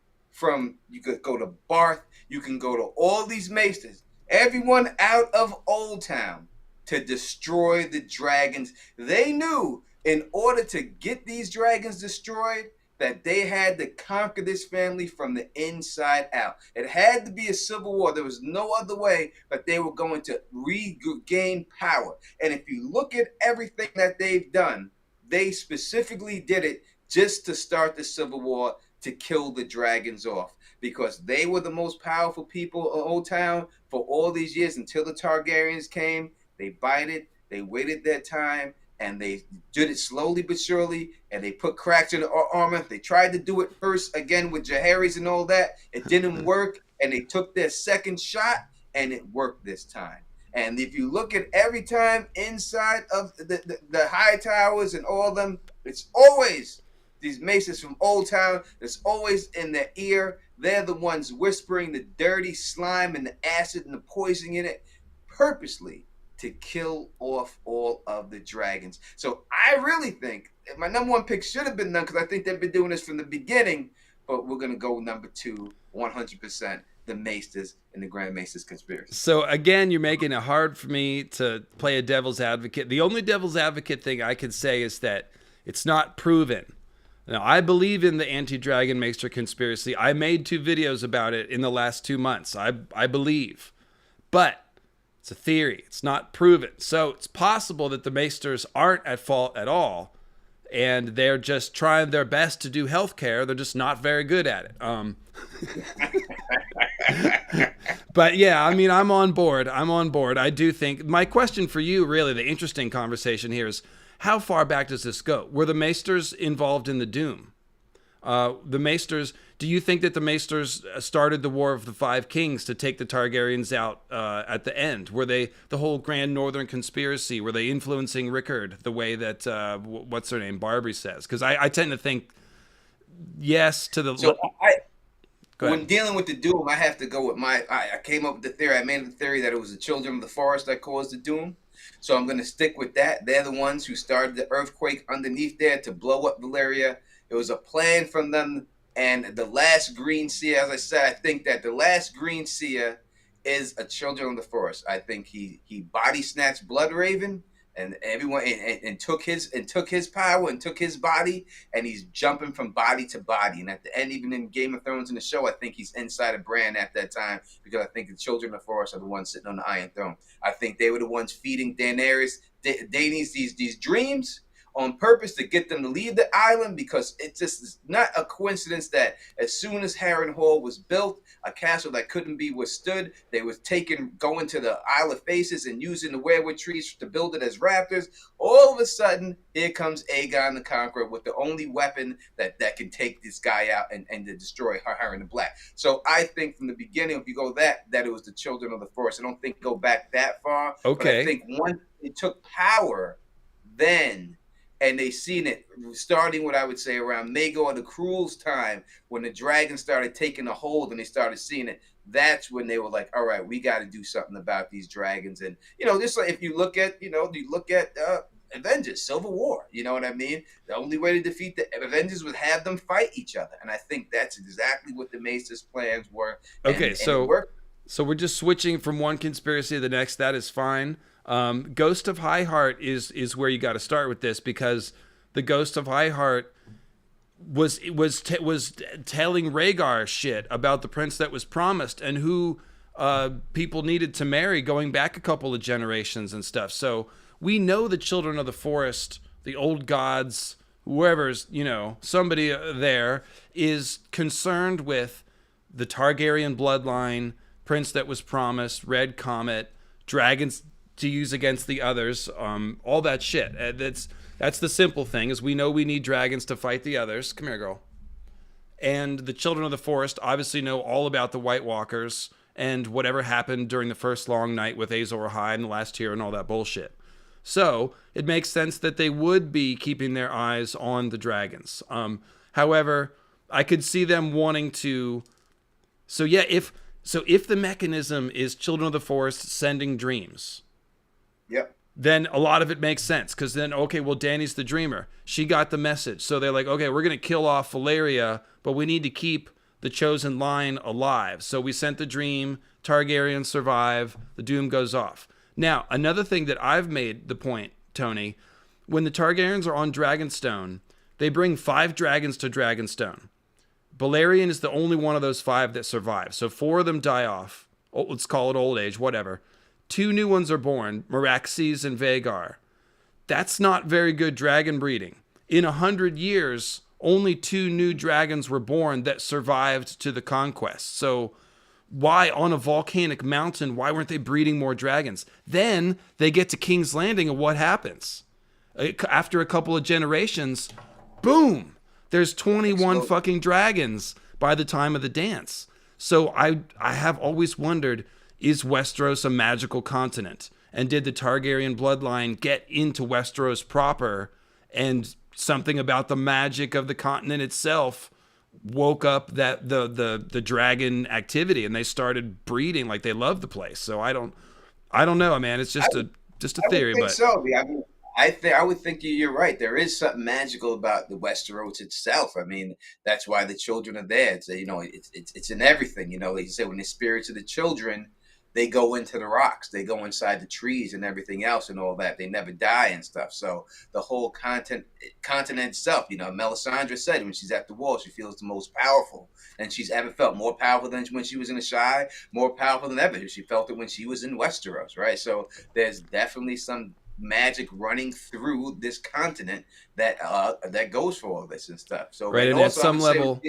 You could go to Barth, you can go to all these Maesters, everyone out of Old Town to destroy the dragons. They knew in order to get these dragons destroyed, that they had to conquer this family from the inside out. It had to be a civil war. There was no other way, but they were going to regain power. And if you look at everything that they've done, they specifically did it just to start the civil war, to kill the dragons off, because they were the most powerful people in Old Town for all these years until the Targaryens came. They bided, they waited their time, and they did it slowly but surely, and they put cracks in the armor. They tried to do it first, again, with Jaehaerys and all that. It didn't work, and they took their second shot, and it worked this time. And if you look at every time inside of the high towers and all of them, it's always these Maesters from Old Town. It's always in their ear. They're the ones whispering the dirty slime and the acid and the poison in it purposely, to kill off all of the dragons. So I really think my number one pick should have been done, because I think they've been doing this from the beginning, but we're going to go number 2, 100%, the Maesters and the Grand Maesters conspiracy. So again, you're making it hard for me to play a devil's advocate. The only devil's advocate thing I can say is that it's not proven. Now, I believe in the anti-dragon Maester conspiracy. I made 2 videos about it in the last 2 months. I believe. But it's a theory. It's not proven. So it's possible that the Maesters aren't at fault at all, and they're just trying their best to do healthcare. They're just not very good at it. But yeah, I mean, I'm on board. I do think my question for you, really, the interesting conversation here is, how far back does this go? Were the Maesters involved in the Doom? The Maesters, do you think that the Maesters started the War of the Five Kings to take the Targaryens out at the end? Were they the whole Grand Northern Conspiracy? Were they influencing Rickard the way that, what's her name, Barbary says? Because I tend to think yes to the... So when dealing with the Doom, I have to go with I came up with the theory. I made the theory that it was the Children of the Forest that caused the Doom. So I'm going to stick with that. They're the ones who started the earthquake underneath there to blow up Valyria. It was a plan from them. And the last Green Seer, as I said, I think that the last Green Seer is a Children of the Forest. I think he body snatched Bloodraven and everyone and took his power and took his body, and he's jumping from body to body. And at the end, even in Game of Thrones in the show, I think he's inside of Bran at that time, because I think the Children of the Forest are the ones sitting on the Iron Throne. I think they were the ones feeding Daenerys these dreams on purpose to get them to leave the island, because it just is not a coincidence that as soon as Harrenhal was built, a castle that couldn't be withstood, they was going to the Isle of Faces and using the weirwood trees to build it as raptors. All of a sudden, here comes Aegon the Conqueror with the only weapon that can take this guy out and to destroy Harren the Black. So I think from the beginning, if you go that it was the Children of the Forest. I don't think go back that far. Okay. But I think once they took power, then, and they seen it starting what I would say around Maegor the Cruel's time, when the dragon started taking a hold and they started seeing it. That's when they were like, all right, we got to do something about these dragons. And, just like if you look at, Avengers, Civil War, you know what I mean? The only way to defeat the Avengers was have them fight each other. And I think that's exactly what the Maester's plans were. Okay, so we're just switching from one conspiracy to the next. That is fine. Ghost of High Heart is where you got to start with this, because the Ghost of High Heart was telling Rhaegar shit about the prince that was promised and who people needed to marry going back a couple of generations and stuff. So we know the Children of the Forest, the old gods, whoever's, somebody there is concerned with the Targaryen bloodline, prince that was promised, red comet, dragons to use against the others, all that shit. That's the simple thing, is we know we need dragons to fight the others. Come here, girl. And the Children of the Forest obviously know all about the White Walkers and whatever happened during the first long night with Azor Ahai and the last tier and all that bullshit. So it makes sense that they would be keeping their eyes on the dragons. However, I could see them wanting to. So yeah, if the mechanism is Children of the Forest sending dreams, yep, then a lot of it makes sense, because then, okay, well, Dany's the dreamer. She got the message. So they're like, okay, we're going to kill off Valeria, but we need to keep the chosen line alive. So we sent the dream, Targaryens survive, the doom goes off. Now, another thing that I've made the point, Tony, when the Targaryens are on Dragonstone, they bring 5 dragons to Dragonstone. Balerion is the only one of those 5 that survives. So 4 of them die off. Let's call it old age, whatever. 2 new ones are born, Meraxes and Vhagar. That's not very good dragon breeding. In 100 years, only 2 new dragons were born that survived to the conquest. So why, on a volcanic mountain, why weren't they breeding more dragons? Then they get to King's Landing, and what happens? After a couple of generations, boom, there's 21 fucking dragons by the time of the dance. So I have always wondered, is Westeros a magical continent? And did the Targaryen bloodline get into Westeros proper, and something about the magic of the continent itself woke up that the dragon activity, and they started breeding like they love the place? So I don't know, man. It's just a theory. I think I would think you're right. There is something magical about the Westeros itself. I mean, that's why the children are there. It's in everything. Like you said, when the spirits of the children, they go into the rocks, they go inside the trees and everything else and all that. They never die and stuff. So the whole continent itself, Melisandre said when she's at the wall, she feels the most powerful. And she's ever felt more powerful than when she was in the Shire, more powerful than ever. She felt it when she was in Westeros, right? So there's definitely some magic running through this continent that goes for all this and stuff. So right, and at some level,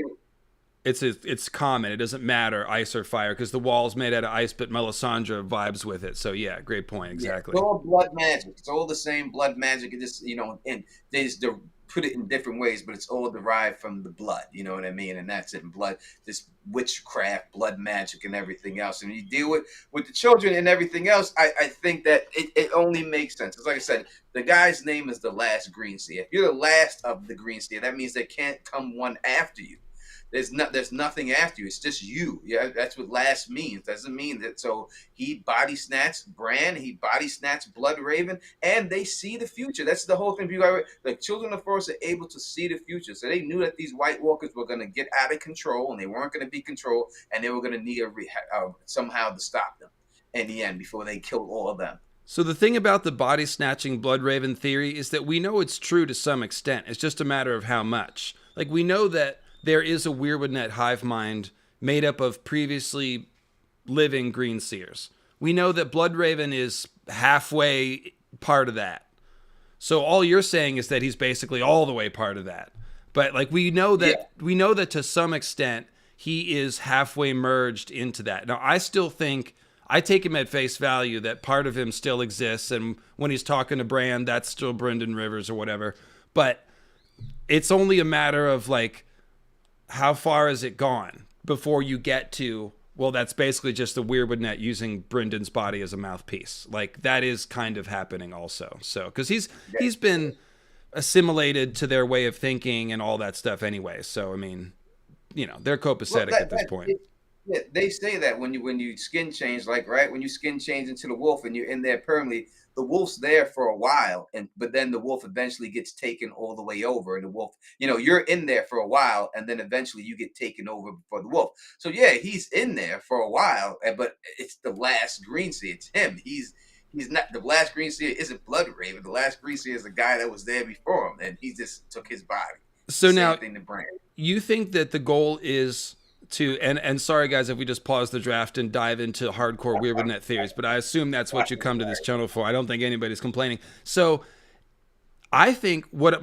it's common. It doesn't matter ice or fire, because the wall's made out of ice, but Melisandre vibes with it. So yeah, great point. Exactly. Yeah, it's all blood magic. It's all the same blood magic. It just and they just put it in different ways, but it's all derived from the blood. You know what I mean? And that's it. And blood, this witchcraft, blood magic, and everything else. And you deal with the children and everything else. I think that it only makes sense. It's like I said, the guy's name is the last Greenseer. If you're the last of the Greenseer, that means there can't come one after you. There's nothing after you. It's just you. Yeah, that's what last means. Doesn't mean that. So he body snatched Bran. He body snatched Bloodraven, and they see the future. That's the whole thing. The Children of the Forest are able to see the future. So they knew that these White Walkers were going to get out of control, and they weren't going to be controlled, and they were going to need somehow to stop them in the end before they killed all of them. So the thing about the body snatching Bloodraven theory is that we know it's true to some extent. It's just a matter of how much. Like, we know that there is a Weirwood net hive mind made up of previously living Greenseers. We know that Bloodraven is halfway part of that. So all you're saying is that he's basically all the way part of that. But like we know that to some extent he is halfway merged into that. Now I still think I take him at face value that part of him still exists, and when he's talking to Bran, that's still Brendan Rivers or whatever. But it's only a matter of like how far has it gone before you get to, well, that's basically just the Weirwood net using Brendan's body as a mouthpiece. Like that is kind of happening also. So because he's been assimilated to their way of thinking and all that stuff anyway. So I mean, you know, they're copacetic at this point. They say that when you skin change, like right when you skin change into the wolf and you're in there permanently, the wolf's there for a while, but then the wolf eventually gets taken all the way over, and the wolf, you know, you're in there for a while, and then eventually you get taken over before the wolf. So yeah, he's in there for a while, but it's the last green sea. It's him. He's not the last green sea. Isn't Bloodraven. The last green sea is the guy that was there before him, and he just took his body. So Same now, thing to Bran. you think that the goal is to, and sorry guys if we just pause the draft and dive into hardcore Weirwood net theories, but I assume that's what you come to this channel for. I don't think anybody's complaining. So I think what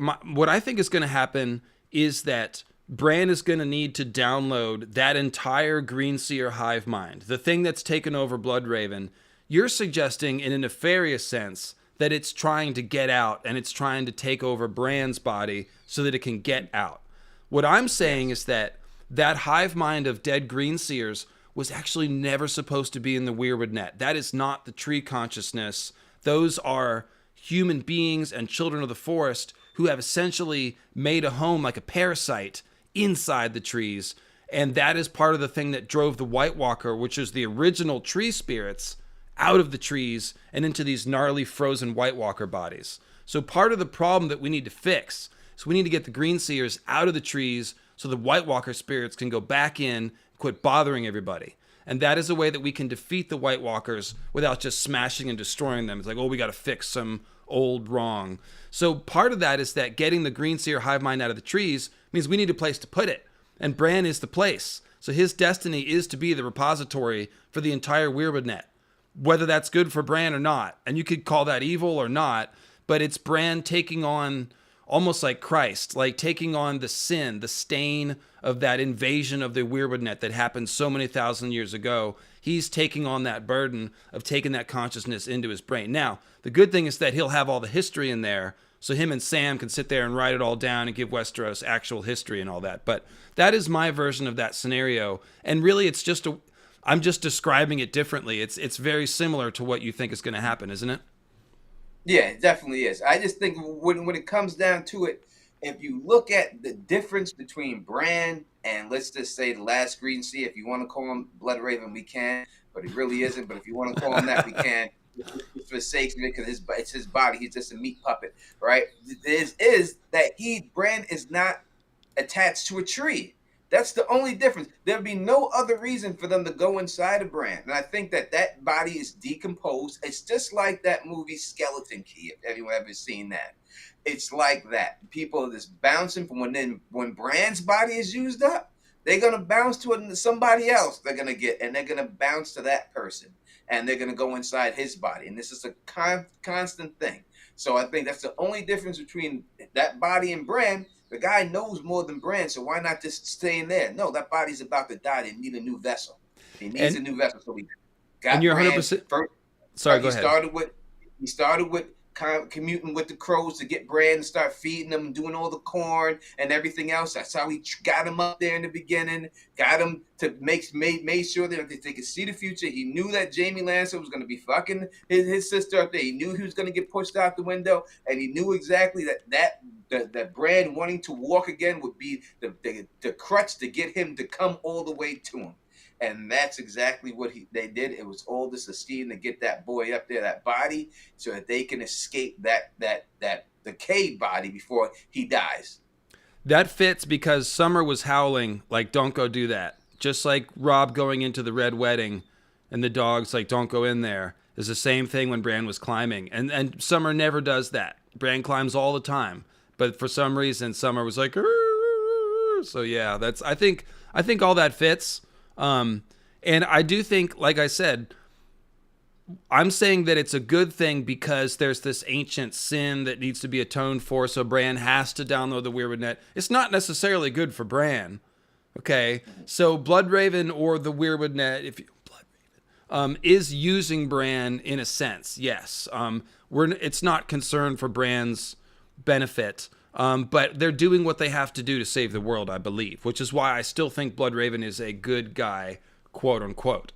I think is going to happen is that Bran is going to need to download that entire Greenseer hive mind, the thing that's taken over Bloodraven. You're suggesting in a nefarious sense that it's trying to get out and it's trying to take over Bran's body so that it can get out. What I'm saying is that hive mind of dead Greenseers was actually never supposed to be in the Weirwood net. That is not the tree consciousness. Those are human beings and children of the forest who have essentially made a home like a parasite inside the trees. And that is part of the thing that drove the White Walker, which is the original tree spirits, out of the trees and into these gnarly frozen White Walker bodies. So part of the problem that we need to fix is we need to get the Greenseers out of the trees so the White Walker spirits can go back in, quit bothering everybody. And that is a way that we can defeat the White Walkers without just smashing and destroying them. It's like, oh, we got to fix some old wrong. So part of that is that getting the Greenseer hive mind out of the trees means we need a place to put it. And Bran is the place. So his destiny is to be the repository for the entire Weirwood net, whether that's good for Bran or not. And you could call that evil or not, but it's Bran taking on almost like Christ, like taking on the sin, the stain of that invasion of the Weirwood net that happened so many thousand years ago. He's taking on that burden of taking that consciousness into his brain. Now, the good thing is that he'll have all the history in there, so him and Sam can sit there and write it all down and give Westeros actual history and all that. But that is my version of that scenario. And really, it's just I'm just describing it differently. It's very similar to what you think is going to happen, isn't it? Yeah, it definitely is. I just think when it comes down to it, if you look at the difference between Bran and let's just say the last Green Sea, if you want to call him Bloodraven, we can, but he really isn't. But if you want to call him that, we can. For the sake of it, because it's his body. He's just a meat puppet, right? Is that Bran is not attached to a tree. That's the only difference. There'd be no other reason for them to go inside of Bran. And I think that body is decomposed. It's just like that movie Skeleton Key, if anyone ever seen that. It's like that. People are just bouncing from when Bran's body is used up, they're going to bounce to somebody else they're going to get, and they're going to bounce to that person, and they're going to go inside his body. And this is a constant thing. So I think that's the only difference between that body and Bran. The guy knows more than Bran, so why not just stay in there? No, that body's about to die. They need a new vessel. He needs a new vessel. So we got and you're Bran 100%. first. Sorry, go ahead. He started with commuting with the crows to get Bran and start feeding them and doing all the corn and everything else. That's how he got him up there in the beginning. Got him to made sure that they could see the future. He knew that Jaime Lannister was going to be fucking his sister up there. He knew he was going to get pushed out the window, and he knew exactly that Bran wanting to walk again would be the crutch to get him to come all the way to him. And that's exactly what they did. It was all this scheme to get that boy up there, that body, so that they can escape that decayed body before he dies. That fits because Summer was howling like, don't go do that. Just like Robb going into the Red Wedding and the dog's like, don't go in there. Is the same thing when Bran was climbing. And Summer never does that. Bran climbs all the time. But for some reason, Summer was like, arr! So yeah, I think all that fits. And I do think, like I said, I'm saying that it's a good thing because there's this ancient sin that needs to be atoned for, so Bran has to download the Weirwood net. It's not necessarily good for Bran. Okay, so Bloodraven or the Weirwood net, if you is using Bran in a sense. Yes, it's not concerned for Bran's benefit, but they're doing what they have to do to save the world, I believe, which is why I still think Bloodraven is a good guy, quote unquote.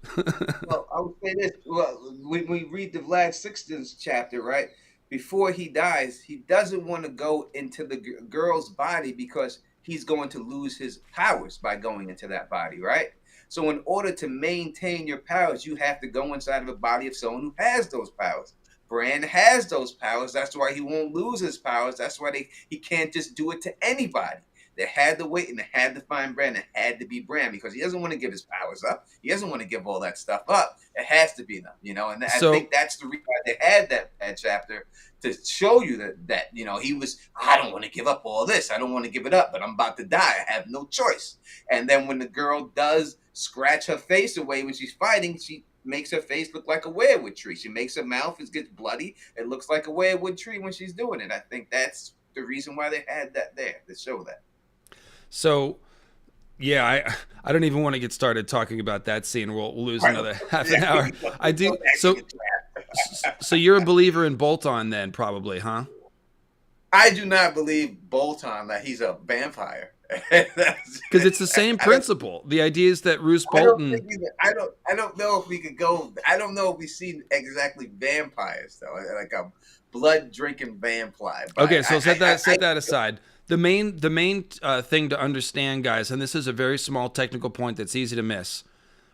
Well, I would say this. Well, when we read the Vlad Sixton's chapter, right before he dies, he doesn't want to go into the girl's body because he's going to lose his powers by going into that body, right? So, in order to maintain your powers, you have to go inside of a body of someone who has those powers. Bran has those powers. That's why he won't lose his powers. That's why he can't just do it to anybody. They had to wait and they had to find Bran. It had to be Bran because he doesn't want to give his powers up. He doesn't want to give all that stuff up. It has to be them, And I think that's the reason why they had that chapter to show you that he was. I don't want to give up all this. I don't want to give it up, but I'm about to die. I have no choice. And then when the girl does scratch her face away when she's fighting, she makes her face look like a weirwood tree. She makes her mouth, it gets bloody. It looks like a weirwood tree when she's doing it. I think that's the reason why they had that there to show that. So, yeah, I don't even want to get started talking about that scene. We'll lose another half an hour. I do. So you're a believer in Bolton then, probably, huh? I do not believe Bolton that he's a vampire. Because it's the same principle. The idea is that Roose Bolton. I don't know if we could go. I don't know if we've seen exactly vampires though, like a blood drinking vampire. Okay, so set that aside. The main thing to understand, guys, and this is a very small technical point that's easy to miss.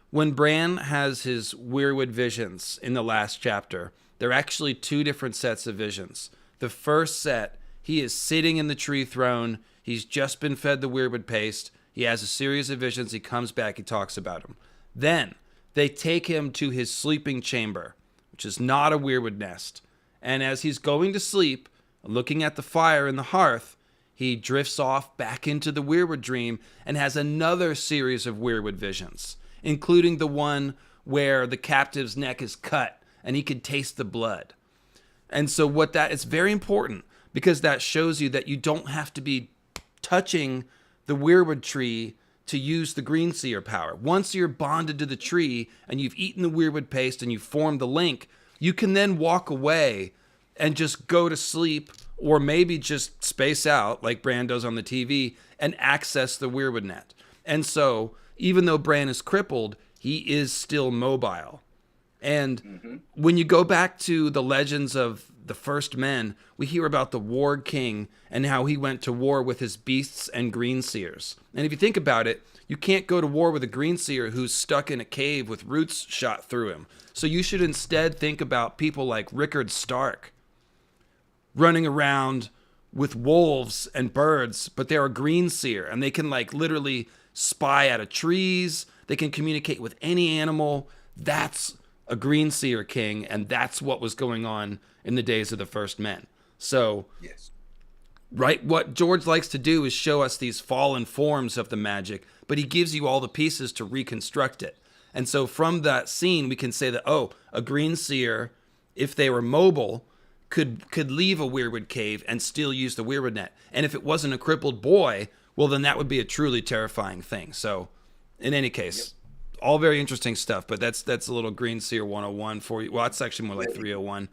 When Bran has his Weirwood visions in the last chapter, they're actually two different sets of visions. The first set, he is sitting in the tree throne. He's just been fed the Weirwood paste. He has a series of visions. He comes back. He talks about them. Then they take him to his sleeping chamber, which is not a Weirwood nest. And as he's going to sleep, looking at the fire in the hearth, he drifts off back into the Weirwood dream and has another series of Weirwood visions, including the one where the captive's neck is cut and he can taste the blood. And so it's very important because that shows you that you don't have to be touching the Weirwood tree to use the Green Seer power. Once you're bonded to the tree and you've eaten the Weirwood paste and you've formed the link, you can then walk away and just go to sleep or maybe just space out like Bran does on the TV and access the Weirwood net. And so even though Bran is crippled, he is still mobile. And when you go back to the legends of the first men, we hear about the Warg King and how he went to war with his beasts and Green Seers. And if you think about it, you can't go to war with a Green Seer who's stuck in a cave with roots shot through him. So you should instead think about people like Rickard Stark running around with wolves and birds, but they're a Green Seer and they can literally spy out of trees. They can communicate with any animal. That's a Green Seer king, and that's what was going on in the days of the first men. So, yes, right, what George likes to do is show us these fallen forms of the magic, but he gives you all the pieces to reconstruct it. And so from that scene, we can say that, a Green Seer, if they were mobile, could leave a Weirwood cave and still use the Weirwood net. And if it wasn't a crippled boy, well, then that would be a truly terrifying thing. So, in any case, all very interesting stuff, but that's a little Green Seer 101 for you. Well, it's actually more like 301.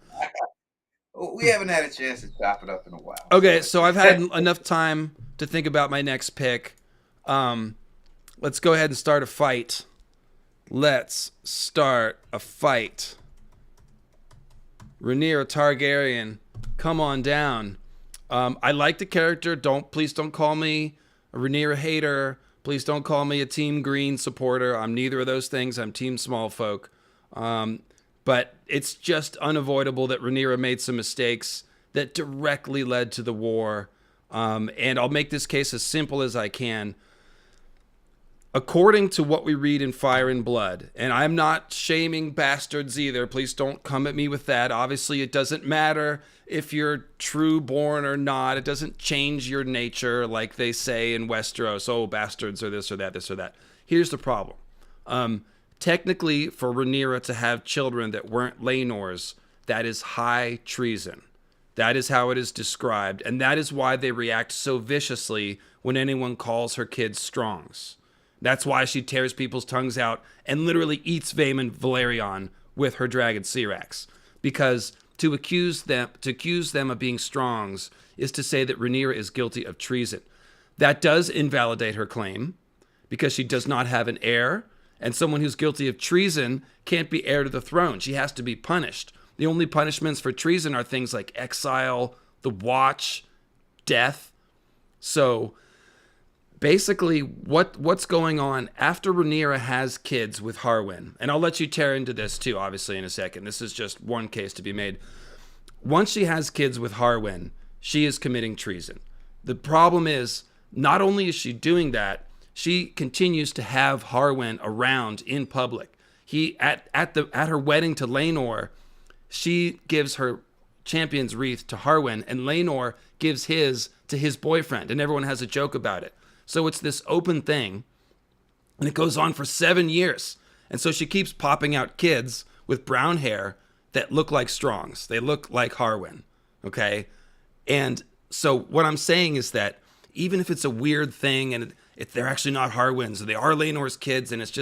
We haven't had a chance to chop it up in a while. Okay, so I've had enough time to think about my next pick. Let's go ahead and start a fight. Let's start a fight. Rhaenyra Targaryen, come on down. I like the character. Please don't call me a Rhaenyra hater. Please don't call me a Team Green supporter. I'm neither of those things. I'm Team Small Folk. But it's just unavoidable that Rhaenyra made some mistakes that directly led to the war. And I'll make this case as simple as I can. According to what we read in Fire and Blood, and I'm not shaming bastards either. Please don't come at me with that. Obviously, it doesn't matter if you're true born or not. It doesn't change your nature like they say in Westeros. Oh, bastards or this or that, this or that. Here's the problem. technically for Rhaenyra to have children that weren't Laenor's, that is high treason. That is how it is described, and that is why they react so viciously when anyone calls her kids Strongs. That's why she tears people's tongues out and literally eats Vaemon Valerion with her dragon Syrax. Because to accuse them of being Strongs is to say that Rhaenyra is guilty of treason. That does invalidate her claim, because she does not have an heir, and someone who's guilty of treason can't be heir to the throne. She has to be punished. The only punishments for treason are things like exile, the watch, death. So basically what's going on after Rhaenyra has kids with Harwin, and I'll let you tear into this too, obviously, in a second. This is just one case to be made. Once she has kids with Harwin, she is committing treason. The problem is, not only is she doing that, she continues to have Harwin around in public. At her wedding to Laenor, she gives her champion's wreath to Harwin, and Laenor gives his to his boyfriend, and everyone has a joke about it. So it's this open thing, and it goes on for 7 years. And so she keeps popping out kids with brown hair that look like Strongs. They look like Harwin, okay? And so what I'm saying is that even if it's a weird thing, and they're actually not Harwins, they are Laenor's kids, and it's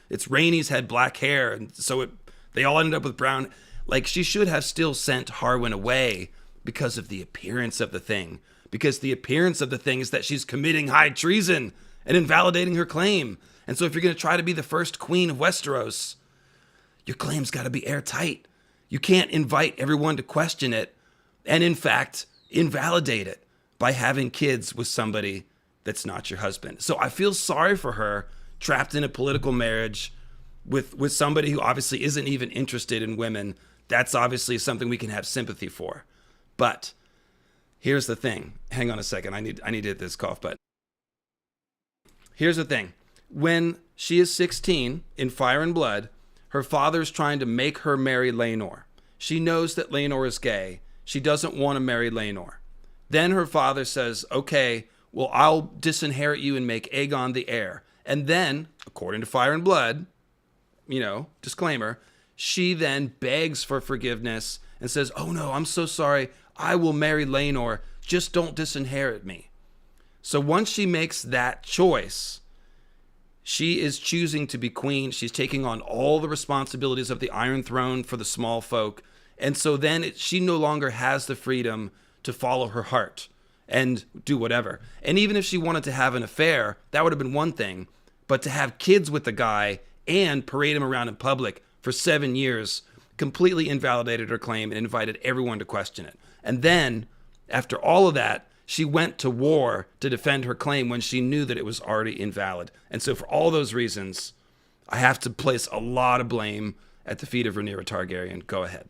Rhaenys had black hair, and so they all ended up with brown. Like, she should have still sent Harwin away because of the appearance of the thing. Because the appearance of the thing is that she's committing high treason and invalidating her claim. And so if you're going to try to be the first queen of Westeros, your claim's got to be airtight. You can't invite everyone to question it and, in fact, invalidate it by having kids with somebody that's not your husband. So I feel sorry for her, trapped in a political marriage with somebody who obviously isn't even interested in women. That's obviously something we can have sympathy for. But here's the thing. Hang on a second. I need to hit this cough button. Here's the thing. When she is 16 in Fire and Blood, her father's trying to make her marry Laenor. She knows that Laenor is gay. She doesn't want to marry Laenor. Then her father says, okay, well, I'll disinherit you and make Aegon the heir. And then, according to Fire and Blood, disclaimer, she then begs for forgiveness and says, oh no, I'm so sorry. I will marry Laenor. Just don't disinherit me. So once she makes that choice, she is choosing to be queen. She's taking on all the responsibilities of the Iron Throne for the small folk. And so then she no longer has the freedom to follow her heart and do whatever. And even if she wanted to have an affair, that would have been one thing. But to have kids with the guy and parade him around in public for 7 years completely invalidated her claim and invited everyone to question it. And then, after all of that, she went to war to defend her claim when she knew that it was already invalid. And so for all those reasons, I have to place a lot of blame at the feet of Rhaenyra Targaryen. Go ahead.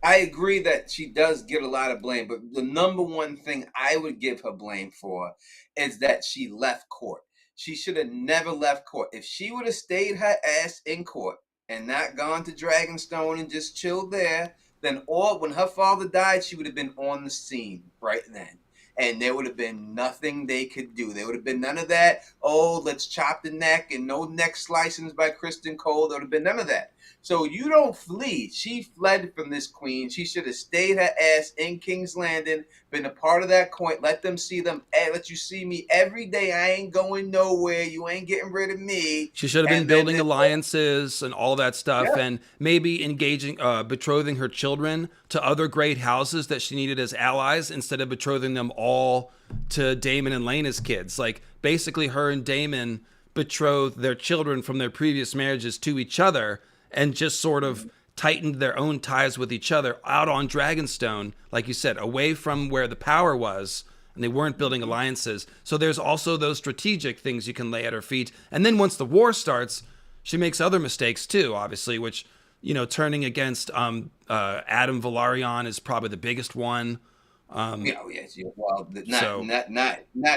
I agree that she does get a lot of blame, but the number one thing I would give her blame for is that she left court. She should have never left court. If she would have stayed her ass in court and not gone to Dragonstone and just chilled there, then when her father died, she would have been on the scene right then. And there would have been nothing they could do. There would have been none of that, oh, let's chop the neck, and no neck slicings by Kristen Cole. There would have been none of that. So you don't flee. She fled from this queen. She should have stayed her ass in King's Landing, been a part of that court. Let them see them. Let you see me every day. I ain't going nowhere. You ain't getting rid of me. She should have been building alliances and all that stuff, and maybe betrothing her children to other great houses that she needed as allies instead of betrothing them all to Daemon and Laena's kids. Like, basically her and Daemon betrothed their children from their previous marriages to each other and just sort of tightened their own ties with each other out on Dragonstone, like you said, away from where the power was, and they weren't building alliances. So there's also those strategic things you can lay at her feet. And then once the war starts, she makes other mistakes too, obviously, which, turning against Adam Velaryon is probably the biggest one. Not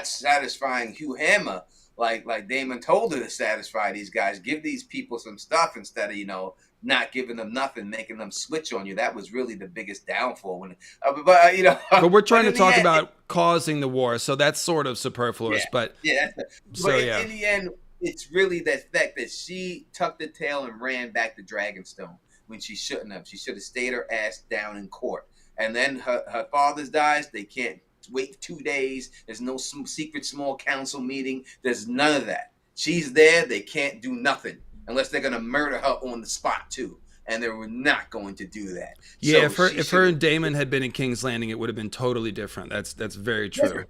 satisfying Hugh Hammer like Damon told her to satisfy these guys. Give these people some stuff instead of not giving them nothing, making them switch on you. That was really the biggest downfall. But we're trying to talk about causing the war, so that's sort of superfluous. In the end, it's really the fact that she tucked the tail and ran back to Dragonstone when she shouldn't have. She should have stayed her ass down in court. And then her father dies. They can't wait 2 days. There's no secret small council meeting. There's none of that. She's there. They can't do nothing unless they're going to murder her on the spot too. And they were not going to do that. Yeah, So if her and Daemon had been in King's Landing, it would have been totally different. That's very true. different.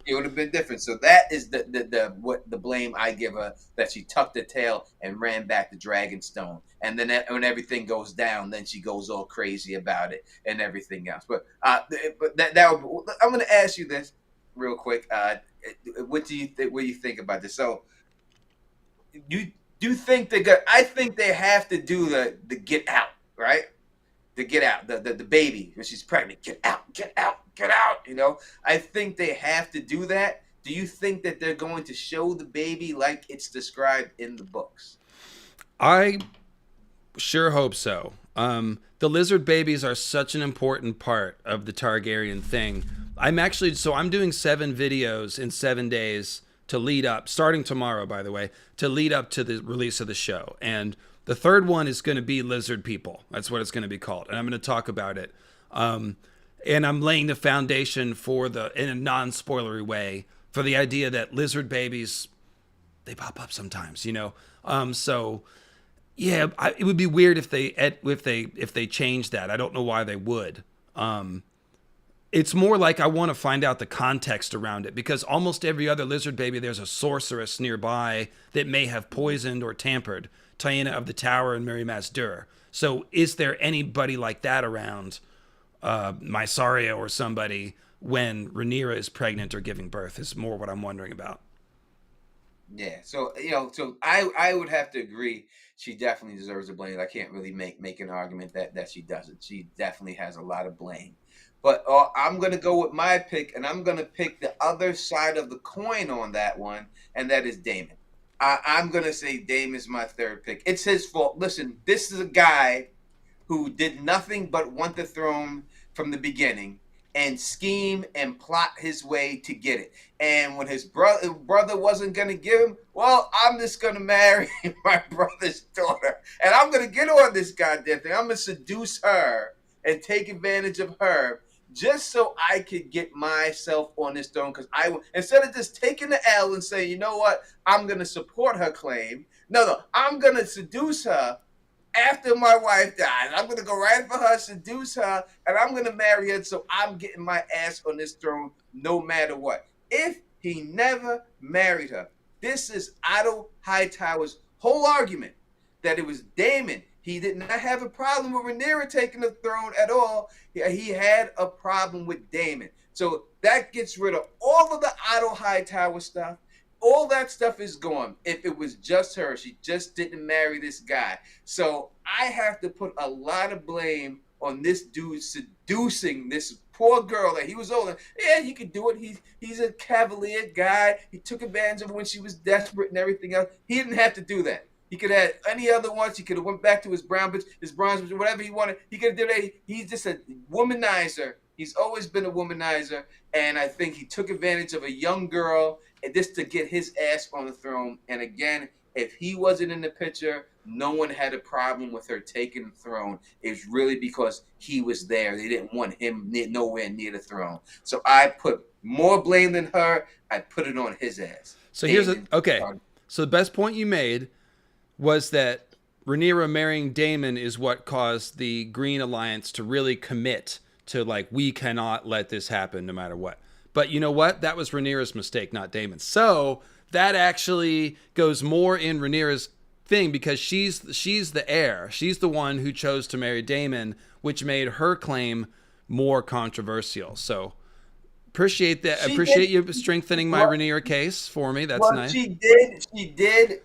It would have been different. So that is the blame I give her, that she tucked her tail and ran back to Dragonstone. And then when everything goes down, then she goes all crazy about it and everything else. But I'm going to ask you this real quick. What do you think about this? So you do think I think they have to do the get out, right? The get out, the baby when she's pregnant. Get out, get out, get out. You know, I think they have to do that. Do you think that they're going to show the baby like it's described in the books? I sure hope so. The lizard babies are such an important part of the Targaryen thing. I'm doing 7 videos in 7 days to lead up, starting tomorrow, by the way, to lead up to the release of the show. And the third one is going to be Lizard People. That's what it's going to be called. And I'm going to talk about it. And I'm laying the foundation in a non-spoilery way, for the idea that lizard babies, they pop up sometimes, you know? So yeah, it would be weird if they changed that. I don't know why they would. It's more like I want to find out the context around it, because almost every other lizard baby, there's a sorceress nearby that may have poisoned or tampered. Taena of the Tower and Mary Masdur. So is there anybody like that around, Mysaria or somebody, when Rhaenyra is pregnant or giving birth, is more what I'm wondering about. Yeah, so I would have to agree. She definitely deserves the blame. I can't really make an argument that she doesn't. She definitely has a lot of blame. But I'm gonna go with my pick, and I'm gonna pick the other side of the coin on that one, and that is Daemon. I'm gonna say Daemon's my third pick. It's his fault. Listen, this is a guy who did nothing but want the throne from the beginning and scheme and plot his way to get it. And when his brother wasn't going to give him, well, I'm just going to marry my brother's daughter. And I'm going to get on this goddamn thing. I'm going to seduce her and take advantage of her just so I could get myself on this throne. Because instead of just taking the L and saying, you know what, I'm going to support her claim. No, I'm going to seduce her after my wife dies. I'm going to go right for her, seduce her, and I'm going to marry her, so I'm getting my ass on this throne no matter what. If he never married her, this is Otto Hightower's whole argument, that it was Daemon. He did not have a problem with Rhaenyra taking the throne at all. He had a problem with Daemon. So that gets rid of all of the Otto Hightower stuff. All that stuff is gone. If it was just her, she just didn't marry this guy. So I have to put a lot of blame on this dude seducing this poor girl that he was older. Yeah, he could do it. He's a cavalier guy. He took advantage of her when she was desperate and everything else. He didn't have to do that. He could have any other ones. He could have went back to his bronze bitch, whatever he wanted. He could have done that. He's just a womanizer. He's always been a womanizer, and I think he took advantage of a young girl just to get his ass on the throne. And again, if he wasn't in the picture, no one had a problem with her taking the throne. It's really because he was there. They didn't want him nowhere near the throne. So I put more blame than her. I put it on his ass. So So the best point you made was that Rhaenyra marrying Daemon is what caused the Green Alliance to really commit to, like, we cannot let this happen no matter what. But you know what? That was Rhaenyra's mistake, not Daemon's. So that actually goes more in Rhaenyra's thing, because she's the heir. She's the one who chose to marry Daemon, which made her claim more controversial. So appreciate that. Appreciate you strengthening my Rhaenyra case for me. That's nice. She did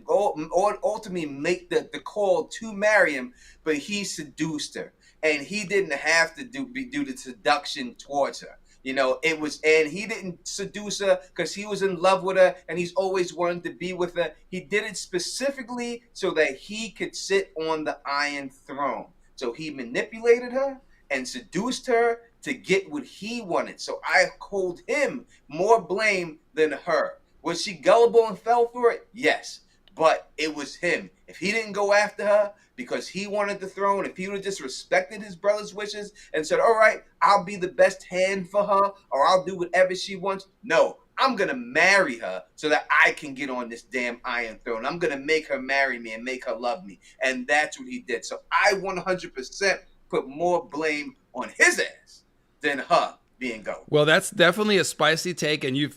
ultimately make the call to marry him, but he seduced her. And he didn't have to do the seduction towards her. You know, and he didn't seduce her because he was in love with her and he's always wanted to be with her. He did it specifically so that he could sit on the Iron Throne. So he manipulated her and seduced her to get what he wanted. So I hold him more blame than her. Was she gullible and fell for it? Yes. But it was him. If he didn't go after her because he wanted the throne, if he would have just respected his brother's wishes and said, all right, I'll be the best hand for her, or I'll do whatever she wants. No, I'm going to marry her so that I can get on this damn Iron Throne. I'm going to make her marry me and make her love me. And that's what he did. So I 100% put more blame on his ass than her being gullible. Well, that's definitely a spicy take. And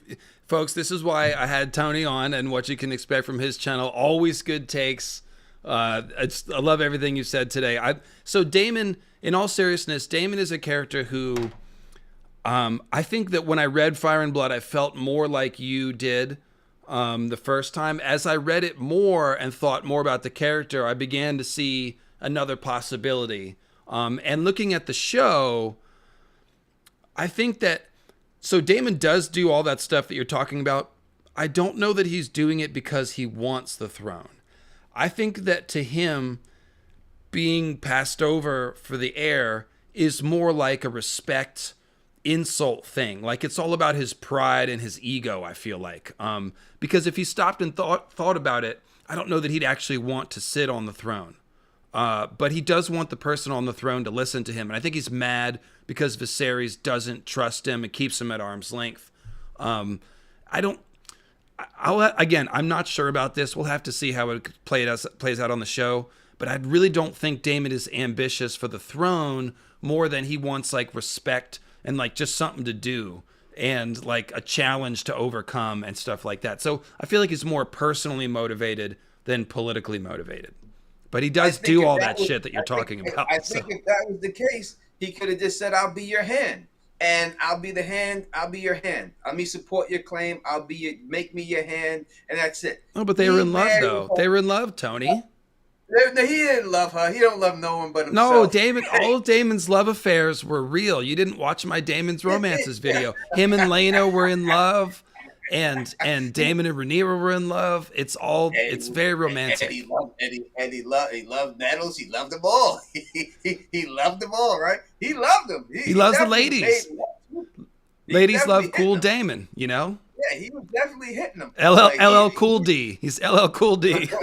folks, this is why I had Tony on and what you can expect from his channel. Always good takes. I love everything you said today. So Daemon, in all seriousness, Daemon is a character who I think that when I read Fire and Blood, I felt more like you did the first time. As I read it more and thought more about the character, I began to see another possibility. And looking at the show, I think that, so Daemon does do all that stuff that you're talking about. I don't know that he's doing it because he wants the throne. I think that to him, being passed over for the heir is more like a respect insult thing. Like it's all about his pride and his ego, I feel like. Because if he stopped and thought about it, I don't know that he'd actually want to sit on the throne. But he does want the person on the throne to listen to him. And I think he's mad because Viserys doesn't trust him and keeps him at arm's length. Again, I'm not sure about this. We'll have to see how it plays out on the show. But I really don't think Daemon is ambitious for the throne more than he wants like respect and like just something to do and like a challenge to overcome and stuff like that. So I feel like he's more personally motivated than politically motivated. But he does do all that shit that you're talking about. I think if that was the case, he could have just said, I'll be your hand. And I'll be the hand, I'll be your hand. Let me support your claim, make me your hand, and that's it. Oh, but they were in love, though. They were in love, Tony. He didn't love her. He don't love no one but himself. No, all of Daemon's love affairs were real. You didn't watch my Daemon's Romances video. Him and Lena were in love, and Daemon and Rhaenyra were in love. It's very romantic. And he loved Nettles. He loved them all. He loved them all, right? He loved them. He loves the ladies. Ladies love cool Daemon, you know? Yeah, he was definitely hitting them. LL Cool D. He's LL Cool D. So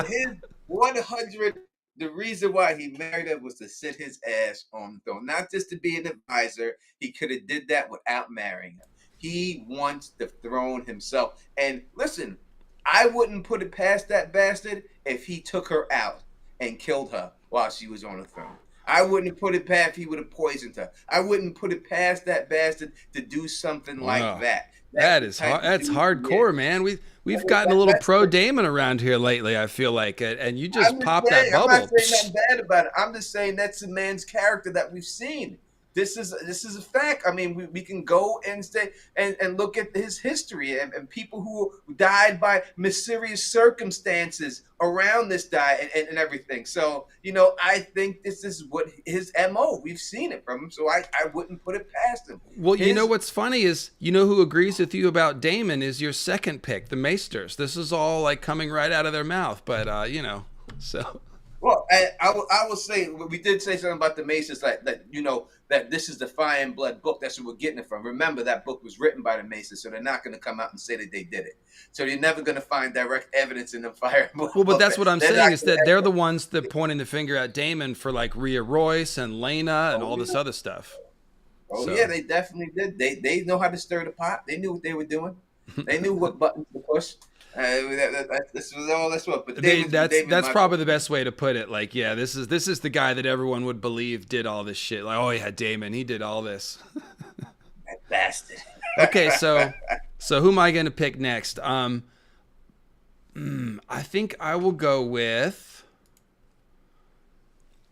his 100, the reason why he married her was to sit his ass on the throne. Not just to be an advisor. He could have did that without marrying her. He wants the throne himself. And listen, I wouldn't put it past that bastard if he took her out and killed her while she was on the throne. I wouldn't have put it past if he would have poisoned her. I wouldn't put it past that bastard to do something like that. That's hardcore, man. We've gotten a little pro Daemon around here lately, I feel like, and you just popped that bubble. I'm not saying nothing bad about it. I'm just saying that's the man's character that we've seen. This is a fact. I mean, we can go and say and look at his history and people who died by mysterious circumstances around this and everything. So, I think this is what his MO. We've seen it from him, so I wouldn't put it past him. Well, you know what's funny is, who agrees with you about Daemon is your second pick, the Maesters. This is all like coming right out of their mouth, but so. Well, I will say, we did say something about the Maesters, that this is the Fire and Blood book. That's where we're getting it from. Remember, that book was written by the Maesters, so they're not going to come out and say that they did it. So you're never going to find direct evidence in the Fire and Blood book. Well, but that's what I'm saying is that they're the ones that pointing the finger at Daemon for like Rhea Royce and Lena and all this other stuff. Yeah, they definitely did. They know how to stir the pot. They knew what they were doing. They knew what buttons to push. This was all this was. But that's probably the best way to put it. Like, yeah, this is the guy that everyone would believe did all this shit. Like, oh yeah, Daemon, he did all this. That bastard. Okay, so who am I going to pick next? I think I will go with.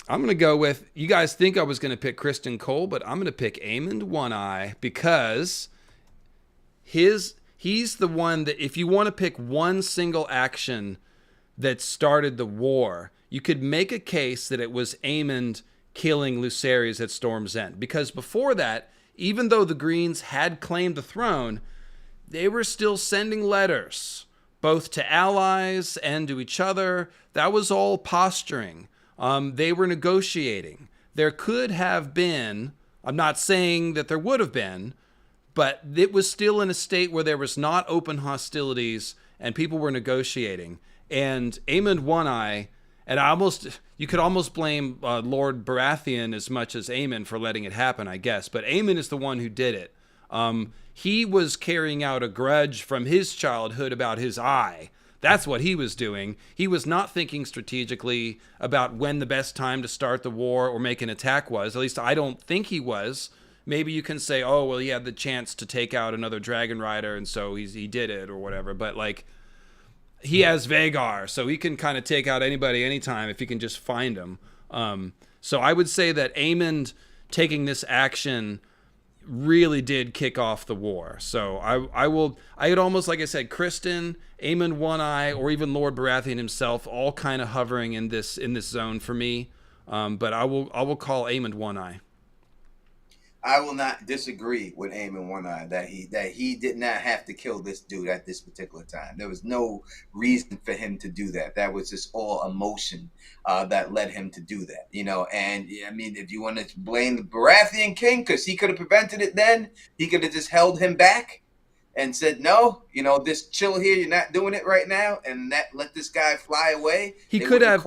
I'm going to go with. You guys think I was going to pick Kristen Cole, but I'm going to pick Aemond One Eye because he's the one that, if you want to pick one single action that started the war, you could make a case that it was Aemond killing Lucerys at Storm's End. Because before that, even though the Greens had claimed the throne, they were still sending letters, both to allies and to each other. That was all posturing. They were negotiating. There could have been, I'm not saying that there would have been, but it was still in a state where there was not open hostilities and people were negotiating. And Aemond One-Eye, and you could almost blame Lord Baratheon as much as Aemond for letting it happen, I guess. But Aemond is the one who did it. He was carrying out a grudge from his childhood about his eye. That's what he was doing. He was not thinking strategically about when the best time to start the war or make an attack was. At least I don't think he was. Maybe you can say, oh, well, he had the chance to take out another dragon rider, and so he did it or whatever. But, like, he has Vagar, so he can kind of take out anybody anytime if he can just find him. So I would say that Aemond taking this action really did kick off the war. So I would almost, like I said, Criston, Aemond One-Eye, or even Lord Baratheon himself, all kind of hovering in this zone for me. But I will call Aemond One-Eye. I will not disagree with Aemond One-Eye that he did not have to kill this dude at this particular time. There was no reason for him to do that. That was just all emotion that led him to do that, you know. And I mean, if you want to blame the Baratheon king because he could have prevented it, then he could have just held him back and said, no, you know, this chill here, you're not doing it right now, and let this guy fly away. He could have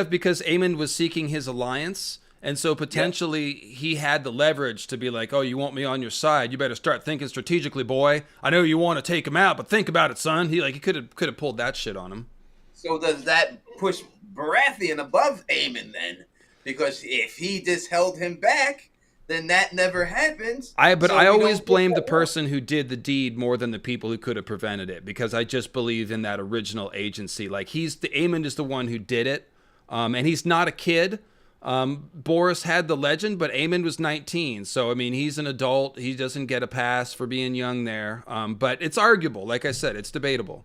because Aemond was seeking his alliance. And so potentially he had the leverage to be like, oh, you want me on your side? You better start thinking strategically, boy. I know you want to take him out, but think about it, son. He could have pulled that shit on him. So does that push Baratheon above Aemond then? Because if he just held him back, then that never happens. I always blame the person who did the deed more than the people who could have prevented it, because I just believe in that original agency. Like Aemond is the one who did it, and he's not a kid. Boris had the legend, but Aemond was 19. So, I mean, he's an adult. He doesn't get a pass for being young there. But it's arguable. Like I said, it's debatable.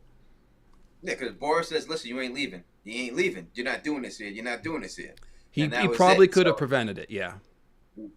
Yeah, because Boris says, listen, you ain't leaving. He ain't leaving. You're not doing this here. You're not doing this here. He probably could have prevented it, yeah.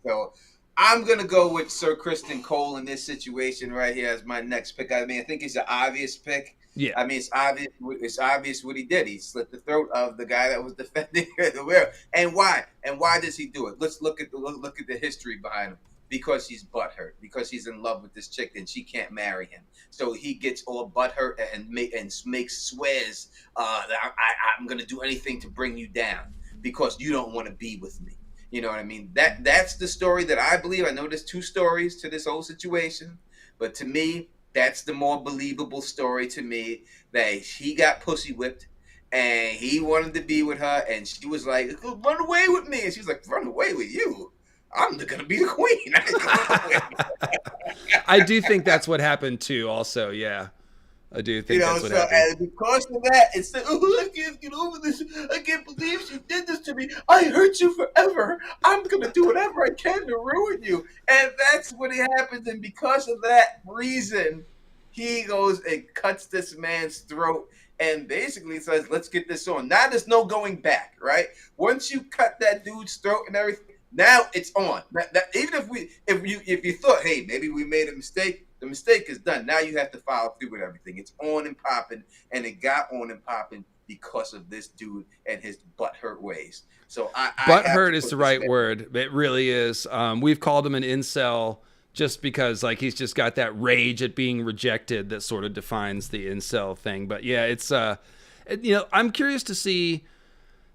So, I'm going to go with Sir Criston Cole in this situation right here as my next pick. I mean, I think he's an obvious pick. Yeah. I mean, it's obvious what he did. He slit the throat of the guy that was defending the werewolf. And why? And why does he do it? Let's look at the history behind him. Because he's butthurt. Because he's in love with this chick and she can't marry him. So he gets all butthurt and swears that I'm going to do anything to bring you down because you don't want to be with me. You know what I mean? That's the story that I believe. I know there's two stories to this whole situation, but to me, that's the more believable story to me, that he got pussy whipped and he wanted to be with her and she was like, run away with me. And she was like, run away with you? I'm going to be the queen. I do think that's what happened too also, yeah. I do think that's what happened. And because of that, it's like, oh, I can't get over this. I can't believe she did this to me. I hurt you forever. I'm going to do whatever I can to ruin you. And that's what happens. And because of that reason, he goes and cuts this man's throat and basically says, let's get this on. Now there's no going back, right? Once you cut that dude's throat and everything, now it's on. Even if you thought, hey, maybe we made a mistake, the mistake is done. Now you have to follow through with everything. It's on and popping, and it got on and popping because of this dude and his butthurt ways. So butthurt is the right word. It really is. We've called him an incel just because, like, he's just got that rage at being rejected that sort of defines the incel thing. But yeah, it's I'm curious to see.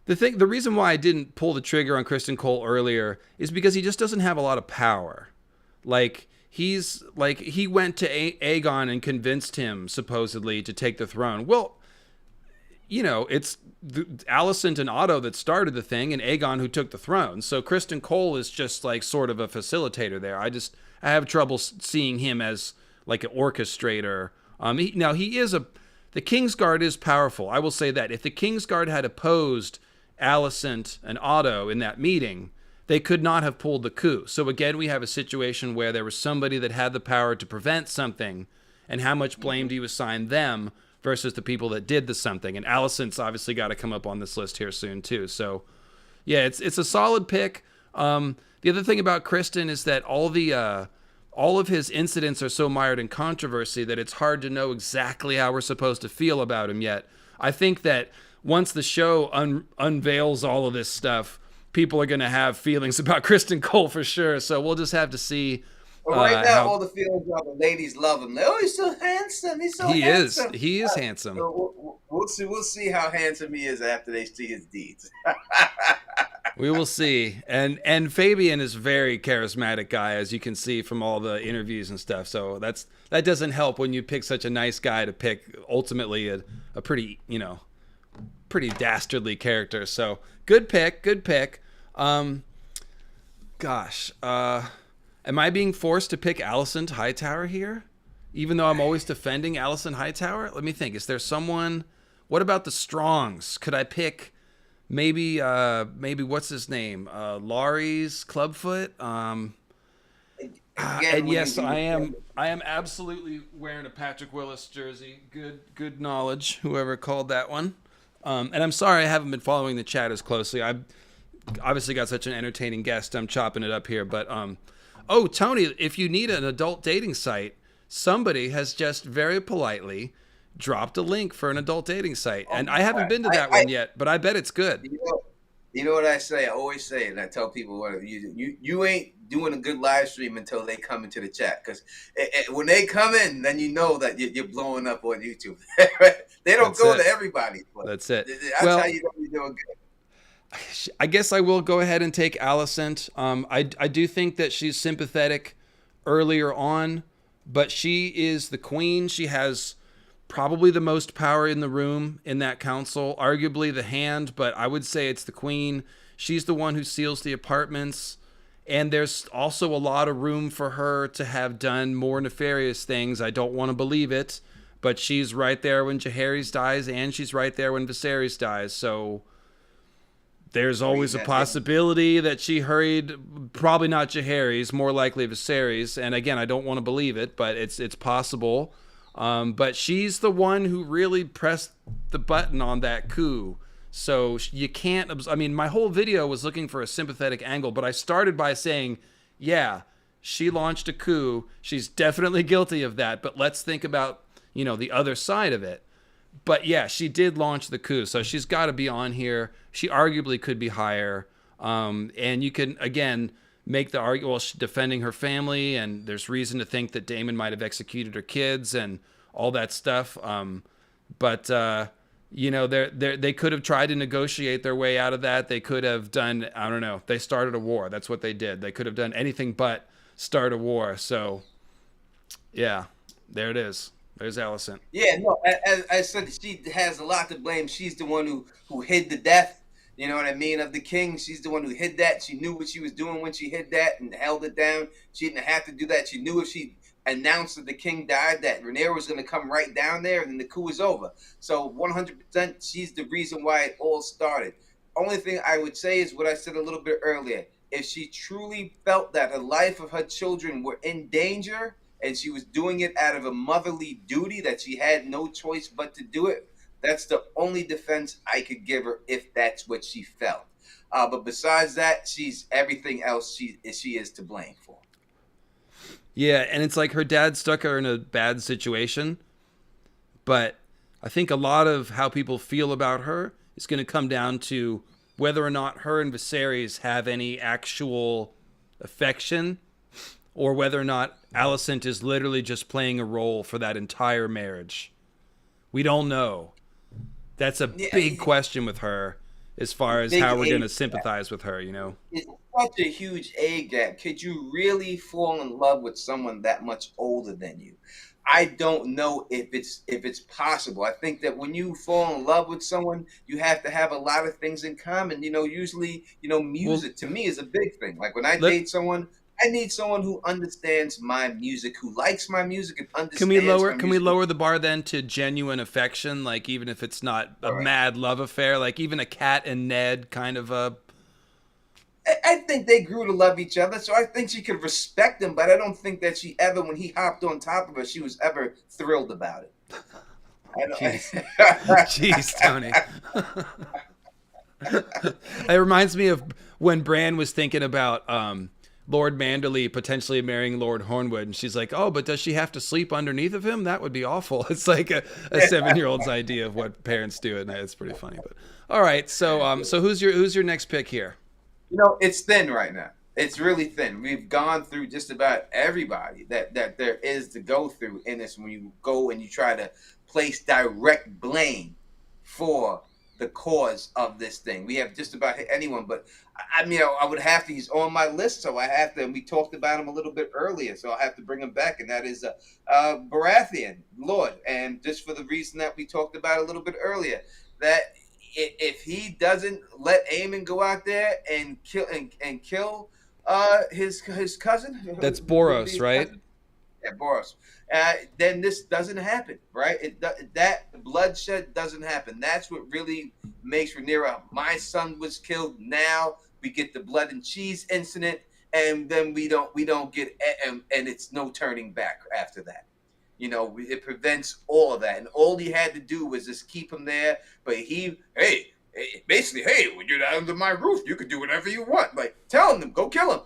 The reason why I didn't pull the trigger on Criston Cole earlier is because he just doesn't have a lot of power. Like, he went to Aegon and convinced him, supposedly, to take the throne. Well, you know, it's Alicent and Otto that started the thing, and Aegon who took the throne. So Criston Cole is just like sort of a facilitator there. I have trouble seeing him as like an orchestrator. The Kingsguard is powerful. I will say that if the Kingsguard had opposed Alicent and Otto in that meeting, they could not have pulled the coup. So again, we have a situation where there was somebody that had the power to prevent something, and how much blame do you assign them versus the people that did the something? And Alicent's obviously got to come up on this list here soon too. So yeah, it's a solid pick. The other thing about Criston is that all of his incidents are so mired in controversy that it's hard to know exactly how we're supposed to feel about him yet. I think that once the show unveils all of this stuff, people are going to have feelings about Criston Cole for sure. So we'll just have to see But right now, How all the feelings are the ladies love him. Like, oh, he's so handsome. He's so handsome. he is handsome. So we'll see. We'll see how handsome he is after they see his deeds. We will see. And Fabian is a very charismatic guy, as you can see from all the interviews and stuff. So that doesn't help when you pick such a nice guy to pick ultimately a pretty, pretty dastardly character. So good pick, good pick. Gosh, am I being forced to pick Alicent Hightower here? Even though I'm always defending Alicent Hightower? Let me think. Is there someone? What about the Strongs? Could I pick maybe what's his name? Laurie's Clubfoot? And yes, I am absolutely wearing a Patrick Willis jersey. Good knowledge, whoever called that one. And I'm sorry I haven't been following the chat as closely. I've obviously got such an entertaining guest. I'm chopping it up here. But, oh, Tony, if you need an adult dating site, somebody has just very politely dropped a link for an adult dating site. And I haven't been to that one yet, but I bet it's good. You know what I say? I always say, and I tell people, you ain't doing a good live stream until they come into the chat. Because when they come in, then you know that you're blowing up on YouTube. They don't go to everybody. That's it. That's how you know you're doing good. I guess I will go ahead and take Alicent. I do think that she's sympathetic earlier on, but she is the queen. She has probably the most power in the room in that council, arguably the hand, but I would say it's the queen. She's the one who seals the apartments, and there's also a lot of room for her to have done more nefarious things. I don't want to believe it, but she's right there when Jaehaerys dies, and she's right there when Viserys dies, so there's always a possibility that she hurried, probably not Jaehaerys, more likely Viserys, and again, I don't want to believe it, but it's possible. But she's the one who really pressed the button on that coup. So you can't, I mean, my whole video was looking for a sympathetic angle, but I started by saying, yeah, she launched a coup. She's definitely guilty of that. But let's think about, the other side of it. But yeah, she did launch the coup. So she's got to be on here. She arguably could be higher. And you can, again, make the argument, well, she's defending her family, and there's reason to think that Daemon might have executed her kids and all that stuff. But they could have tried to negotiate their way out of that. They could have done, I don't know, they started a war. That's what they did. They could have done anything but start a war. So, yeah, there it is. There's Alicent. Yeah, no, as I said, she has a lot to blame. She's the one who hid the death. You know what I mean? Of the king. She's the one who hid that. She knew what she was doing when she hid that and held it down. She didn't have to do that. She knew if she announced that the king died, that Rhaenyra was going to come right down there and then the coup was over. So 100%, she's the reason why it all started. Only thing I would say is what I said a little bit earlier. If she truly felt that the life of her children were in danger and she was doing it out of a motherly duty, that she had no choice but to do it, that's the only defense I could give her if that's what she felt. But besides that, she's everything else she is to blame for. Yeah, and it's like her dad stuck her in a bad situation. But I think a lot of how people feel about her is going to come down to whether or not her and Viserys have any actual affection, or whether or not Alicent is literally just playing a role for that entire marriage. We don't know. That's a big question with her as far as how we're going to sympathize with her, It's such a huge age gap. Could you really fall in love with someone that much older than you? I don't know if it's possible. I think that when you fall in love with someone, you have to have a lot of things in common. Usually, music to me is a big thing. Like when I date someone, I need someone who understands my music, who likes my music and understands. Can we lower the bar then to genuine affection? Like even if it's not a mad love affair, like even a Kat and Ned kind of a. I think they grew to love each other, so I think she could respect him. But I don't think that she ever, when he hopped on top of her, she was ever thrilled about it. Jeez, Tony. It reminds me of when Bran was thinking about Lord Manderley potentially marrying Lord Hornwood, and she's like, oh, but does she have to sleep underneath of him? That would be awful. It's like a 7-year-old's idea of what parents do at night. It's pretty funny. But all right, so who's your next pick here? It's thin right now. It's really thin. We've gone through just about everybody that there is to go through in this. When you go and you try to place direct blame for the cause of this thing, we have just about anyone. But I mean, I would have to. He's on my list, so I have to. And we talked about him a little bit earlier, so I'll have to bring him back. And that is Baratheon Lord. And just for the reason that we talked about a little bit earlier, that if he doesn't let Aemon go out there and kill his cousin. That's Boros, right? Cousin? Yeah, Boros. Then this doesn't happen, right? That bloodshed doesn't happen. That's what really makes Rhaenyra. My son was killed. Now we get the blood and cheese incident, and then we don't get, and it's no turning back after that. You know, it prevents all of that, and all he had to do was just keep him there. But basically, hey, when you're under my roof, you can do whatever you want. Like, telling them, go kill him.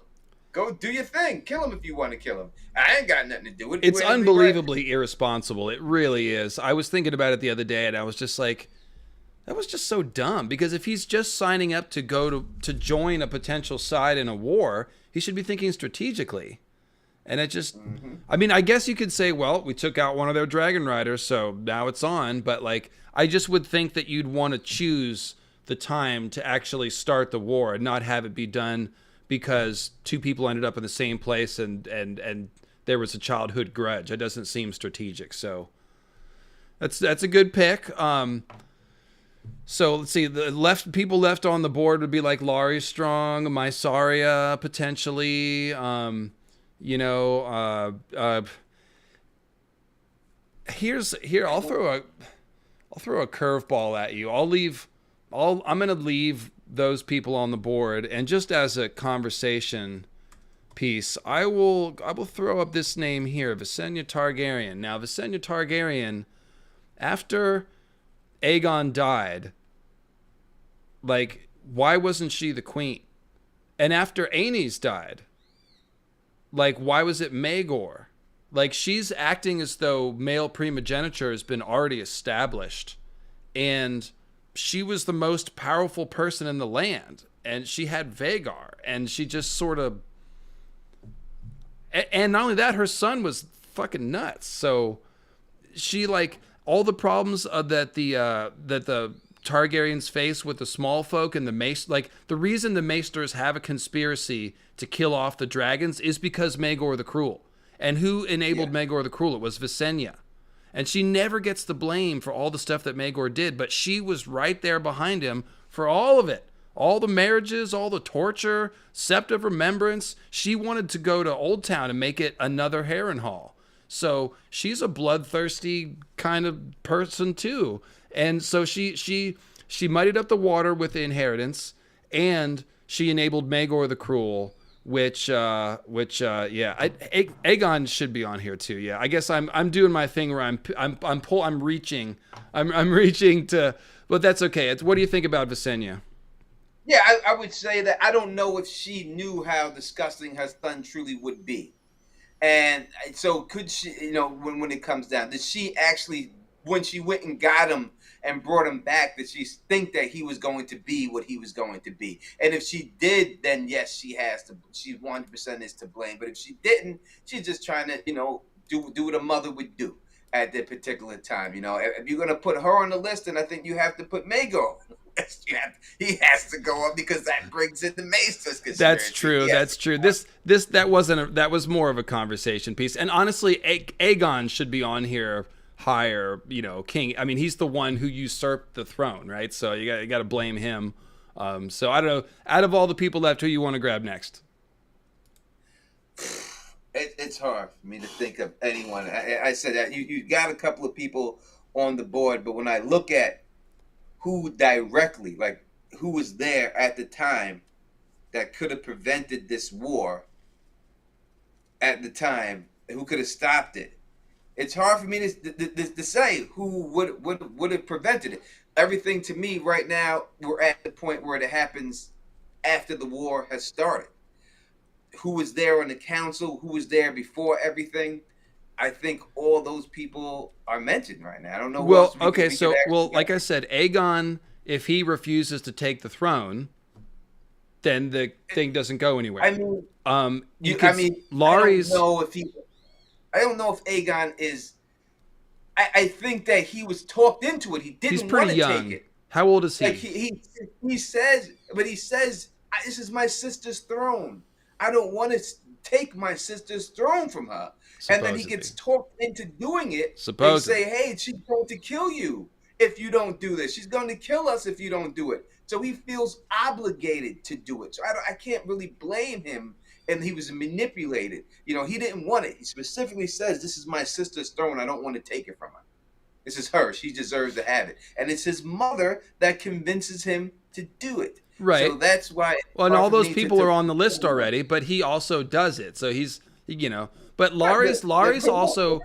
Go do your thing. Kill him if you want to kill him. I ain't got nothing to do with it. It's unbelievably irresponsible. It really is. I was thinking about it the other day, and I was just like, that was just so dumb. Because if he's just signing up to go to join a potential side in a war, he should be thinking strategically. And it just, I mean, I guess you could say, well, we took out one of their dragon riders, so now it's on. But like, I just would think that you'd want to choose the time to actually start the war and not have it be done because two people ended up in the same place and there was a childhood grudge. It doesn't seem strategic. So that's a good pick. So let's see, the people left on the board would be like Larry Strong, Mysaria potentially. Here I'll throw a curveball at you. I'm going to leave those people on the board, and just as a conversation piece, I will throw up this name here, Visenya Targaryen. Now, Visenya Targaryen, after Aegon died, like, why wasn't she the queen? And after Aenys died, like, why was it Maegor? Like, she's acting as though male primogeniture has been already established, and she was the most powerful person in the land, and she had Vhagar, and she just sort of, and not only that, her son was fucking nuts. So she, like, all the problems that the Targaryens face with the small folk and the Mace, like, the reason the Maesters have a conspiracy to kill off the dragons is because Maegor the Cruel. And who enabled Maegor the Cruel? It was Visenya. And she never gets the blame for all the stuff that Maegor did, but she was right there behind him for all of it. All the marriages, all the torture, Sept of Remembrance. She wanted to go to Old Town and make it another Harrenhal. So she's a bloodthirsty kind of person too. And so she muddied up the water with the inheritance, and she enabled Maegor the Cruel, which Aegon should be on here too. Yeah, I guess I'm doing my thing where I'm reaching to, but that's okay. What do you think about Visenya? Yeah, I would say that I don't know if she knew how disgusting her son truly would be. And so could she, when it comes down, did she actually, when she went and got him and brought him back, did she think that he was going to be what he was going to be? And if she did, then yes, she 100% is to blame. But if she didn't, she's just trying to, do what a mother would do at that particular time. If you're going to put her on the list, then I think you have to put Maegor on the list. He has to go up because that brings in the Maesters conspiracy. That's true. That's true. That was more of a conversation piece. And honestly, Aegon should be on here higher, king. I mean, he's the one who usurped the throne, right? So you got to blame him. So I don't know. Out of all the people left, who you want to grab next? It's hard for me to think of anyone. I said that you got a couple of people on the board, but when I look at who directly, like who was there at the time that could have prevented this war at the time, who could have stopped it, it's hard for me to say who would have prevented it. Everything to me right now, we're at the point where it happens after the war has started. Who was there on the council? Who was there before everything? I think all those people are mentioned right now. I don't know. Well, okay, so like I said, Aegon, if he refuses to take the throne, then the thing doesn't go anywhere. I mean, You could, Laurie's. I don't know if Aegon is. I think that he was talked into it. He He's didn't want pretty to young. take it. How old is he? Like he says, but he says, "This is my sister's throne. I don't want to take my sister's throne from her." And then he gets talked into doing it. They say, "Hey, she's going to kill you if you don't do this. She's going to kill us if you don't do it." So he feels obligated to do it. So I can't really blame him. And he was manipulated. You know, he didn't want it. He specifically says, "This is my sister's throne. I don't want to take it from her. This is her. She deserves to have it." And it's his mother that convinces him to do it. Right. So that's why. Well, and all those people are on the list already, but he also does it. So he's, you know, but Laurie's also,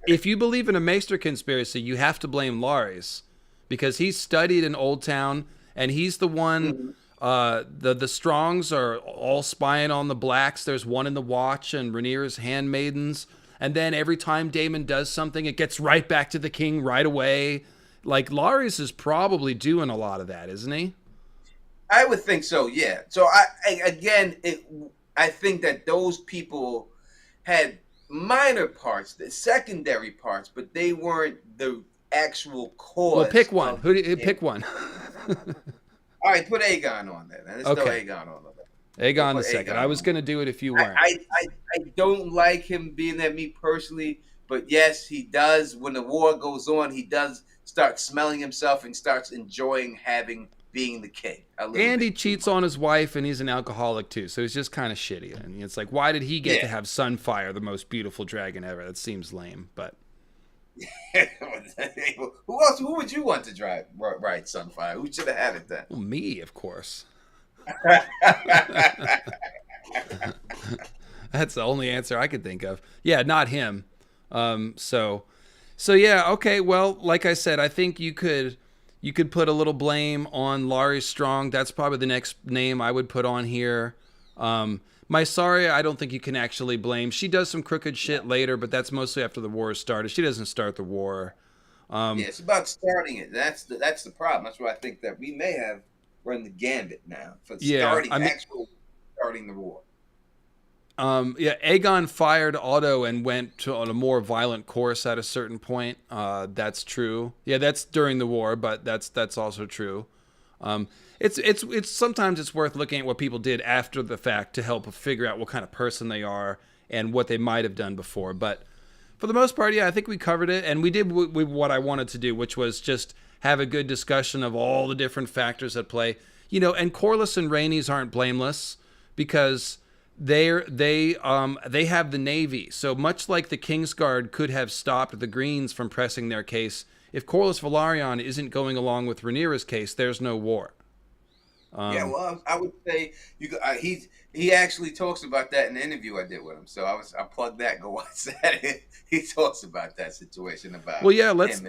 if you believe in a Maester conspiracy, you have to blame Laurie's because he's studied in Old Town and he's the one. The Strongs are all spying on the Blacks. There's one in the Watch and Rhaenyra's handmaidens. And then every time Daemon does something, it gets right back to the king right away. Like, Laurie's is probably doing a lot of that, isn't he? I would think so, yeah. So, I think that those people had minor parts, the secondary parts, but they weren't the actual cause. Well, pick one. Pick one? All right, put Aegon on there. Let's throw Aegon on there. Aegon the second. I was going to do it if you weren't. I don't like him being there, me personally, but yes, he does. When the war goes on, he does start smelling himself and starts enjoying being the king. And he cheats on his wife, and he's an alcoholic too, so he's just kind of shitty. And it's like, why did he get to have Sunfire, the most beautiful dragon ever? That seems lame, but... Who else? Who would you want to ride Sunfire? Who should have had it then? Well, me, of course. That's the only answer I could think of. Yeah, not him. So yeah, okay. Well, like I said, I think you could put a little blame on Laurie Strong. That's probably the next name I would put on here. Mysaria, I don't think you can actually blame. She does some crooked shit later, but that's mostly after the war started. She doesn't start the war. It's about starting it. That's the problem. That's why I think that we may have run the gambit now for starting the war. Aegon fired Otto and went on a more violent course at a certain point. That's true. Yeah, that's during the war, but that's also true. It's sometimes it's worth looking at what people did after the fact to help figure out what kind of person they are and what they might have done before. But for the most part, yeah, I think we covered it, and we did what I wanted to do, which was just have a good discussion of all the different factors at play. You know, and Corlys and Rhaenys aren't blameless because they have the Navy. So much like the Kingsguard could have stopped the Greens from pressing their case, if Corlys Velaryon isn't going along with Rhaenyra's case, there's no war. Well, I would say he actually talks about that in the interview I did with him. So I plugged that. Go watch that. He talks about that situation about. Well, yeah. Let's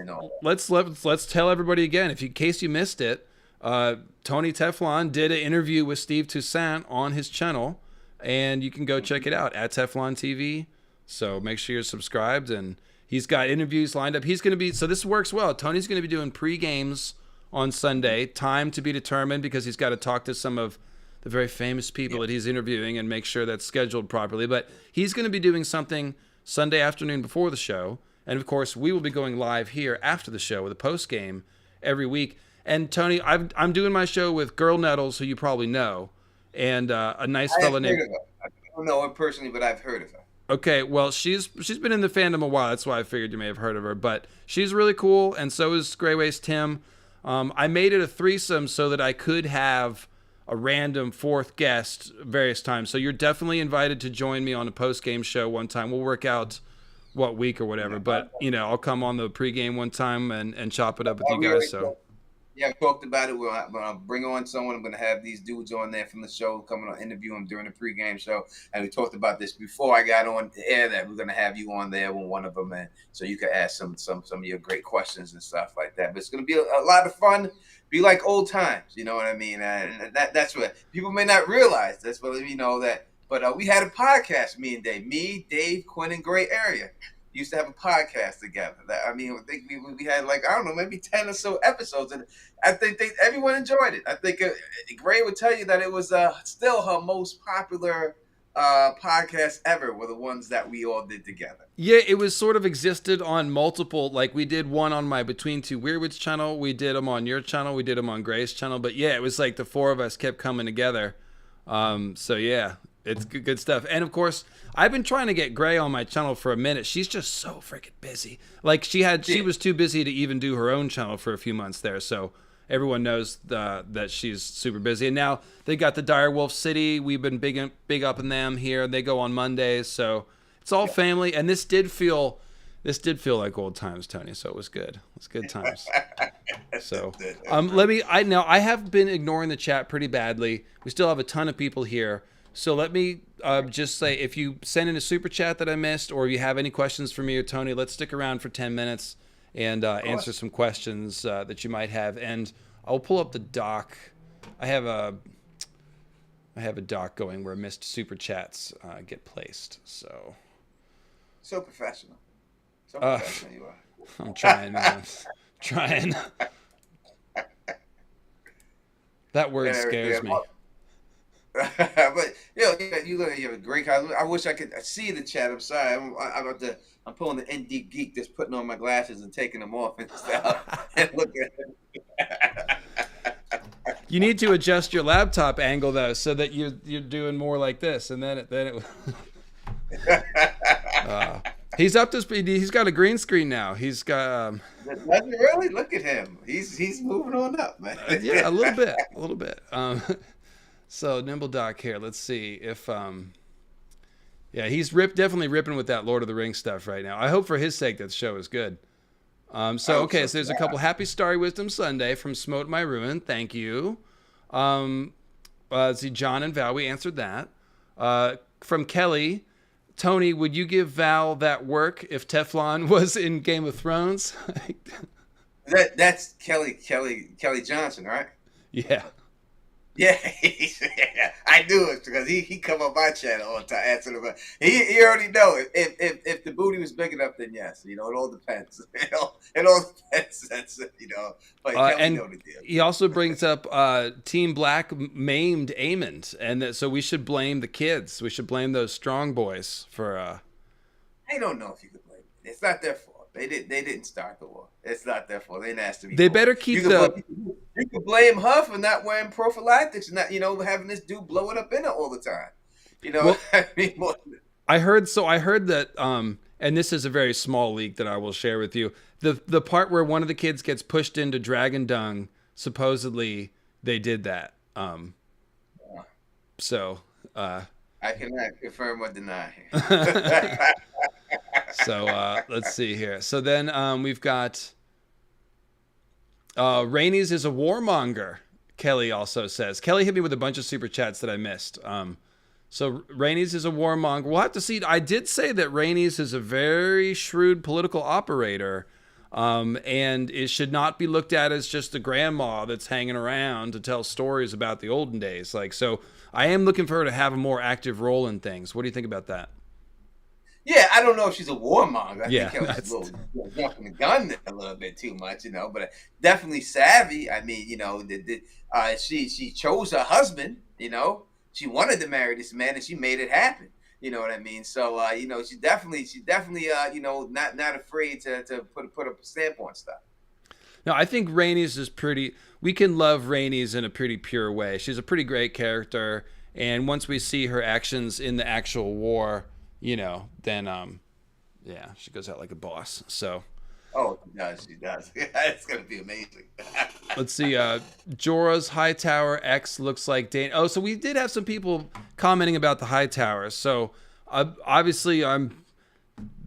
tell everybody again. In case you missed it, Tony Teflon did an interview with Steve Toussaint on his channel, and you can go check it out at Teflon TV. So make sure you're subscribed, and he's got interviews lined up. He's going to be, so this works well. Tony's going to be doing pre-games on Sunday, time to be determined because he's got to talk to some of the very famous people that he's interviewing and make sure that's scheduled properly. But he's going to be doing something Sunday afternoon before the show. And of course, we will be going live here after the show with a post game every week. And Tony, I'm doing my show with Girl Nettles, who you probably know, and a nice fella named. I don't know her personally, but I've heard of her. Okay, well, she's been in the fandom a while. That's why I figured you may have heard of her. But she's really cool, and so is Grey Waste Tim. I made it a threesome so that I could have a random fourth guest various times. So you're definitely invited to join me on a post-game show one time. We'll work out what week or whatever. But, I'll come on the pregame one time and chop it up with you guys. So. Yeah, I talked about it. When I bring on someone, I'm going to have these dudes on there from the show coming on, interview them during the pregame show. And we talked about this before I got on the air that we're going to have you on there with one of them, and so you can ask some of your great questions and stuff like that. But it's going to be a lot of fun. Be like old times, you know what I mean? And that's what people may not realize. That's what that. But we had a podcast, me, Dave, Quinn, and Gray Area. used to have a podcast together. I mean, I think we had like, I don't know, maybe 10 or so episodes, and I think everyone enjoyed it. I think Gray would tell you that it was still her most popular podcasts ever were the ones that we all did together. Yeah, it was sort of existed on multiple, like we did one on my Between Two Weirwoods channel, we did them on your channel, we did them on Gray's channel, but yeah, it was like the four of us kept coming together. So yeah, it's good stuff. And of course, I've been trying to get Gray on my channel for a minute. She's just so freaking busy. Like she was too busy to even do her own channel for a few months there. So everyone knows that she's super busy. And now they got the Direwolf City. We've been big up in them here. They go on Mondays. So it's all family. And this did feel like old times, Tony. So it was good. It was good times. So I have been ignoring the chat pretty badly. We still have a ton of people here. So let me just say, if you send in a super chat that I missed, or you have any questions for me or Tony, let's stick around for 10 minutes and answer some questions that you might have. And I'll pull up the doc. I have a doc going where missed super chats get placed. So professional. So professional you are. I'm trying, man. Trying. That word scares me. But you have a great comment. I wish I could see the chat. I'm sorry. I'm pulling the ND geek, just putting on my glasses and taking them off and stuff and looking at it. You need to adjust your laptop angle though, so that you're doing more like this, and then it. He's up to speed. He's got a green screen now. He's got. Does it really? Look at him. He's moving on up, man. Yeah, a little bit. So Nimble Doc here. Let's see if yeah, he's definitely ripping with that Lord of the Rings stuff right now. I hope for his sake that the show is good. So there's a couple Happy Starry Wisdom Sunday from Smote My Ruin. Thank you. Let's see, John and Val, we answered that. From Kelly, Tony, would you give Val that work if Teflon was in Game of Thrones? That's Kelly Johnson, right? Yeah. Yeah, I knew it because he come on my channel all the time answering about. He already know if the booty was big enough, then yes. It all depends. It all depends. That's But and know the deal. He also brings up Team Black maimed Aemond, and so we should blame the kids. We should blame those strong boys for. I don't know if you could blame them. It's not their fault. They didn't start the war. It's not their fault. They didn't ask to be. They better keep You could blame her for not wearing prophylactics and not, having this dude blow it up in her all the time. Well, I heard that, and this is a very small leak that I will share with you. The part where one of the kids gets pushed into dragon dung, supposedly they did that. So. I cannot confirm or deny. So let's see here. So then we've got Rainey's is a warmonger. Kelly also says. Kelly hit me with a bunch of super chats that I missed. So Rainey's is a warmonger. We'll have to see. I did say that Rainey's is a very shrewd political operator, and it should not be looked at as just a grandma that's hanging around to tell stories about the olden days. So I am looking for her to have a more active role in things. What do you think about that? Yeah, I don't know if she's a warmonger. I think it was that's... a little jumping the gun a little bit too much, but definitely savvy. I mean, she chose her husband. She wanted to marry this man, and she made it happen. You know what I mean? So, she definitely, not afraid to put a stamp on stuff. No, I think Rainey's is pretty. We can love Rainey's in a pretty pure way. She's a pretty great character, and once we see her actions in the actual war, then she goes out like a boss. So. Oh, she does. It's gonna be amazing. Let's see. Jorah's Hightower X looks like Dane. Oh, so we did have some people commenting about the Hightowers. So obviously, I'm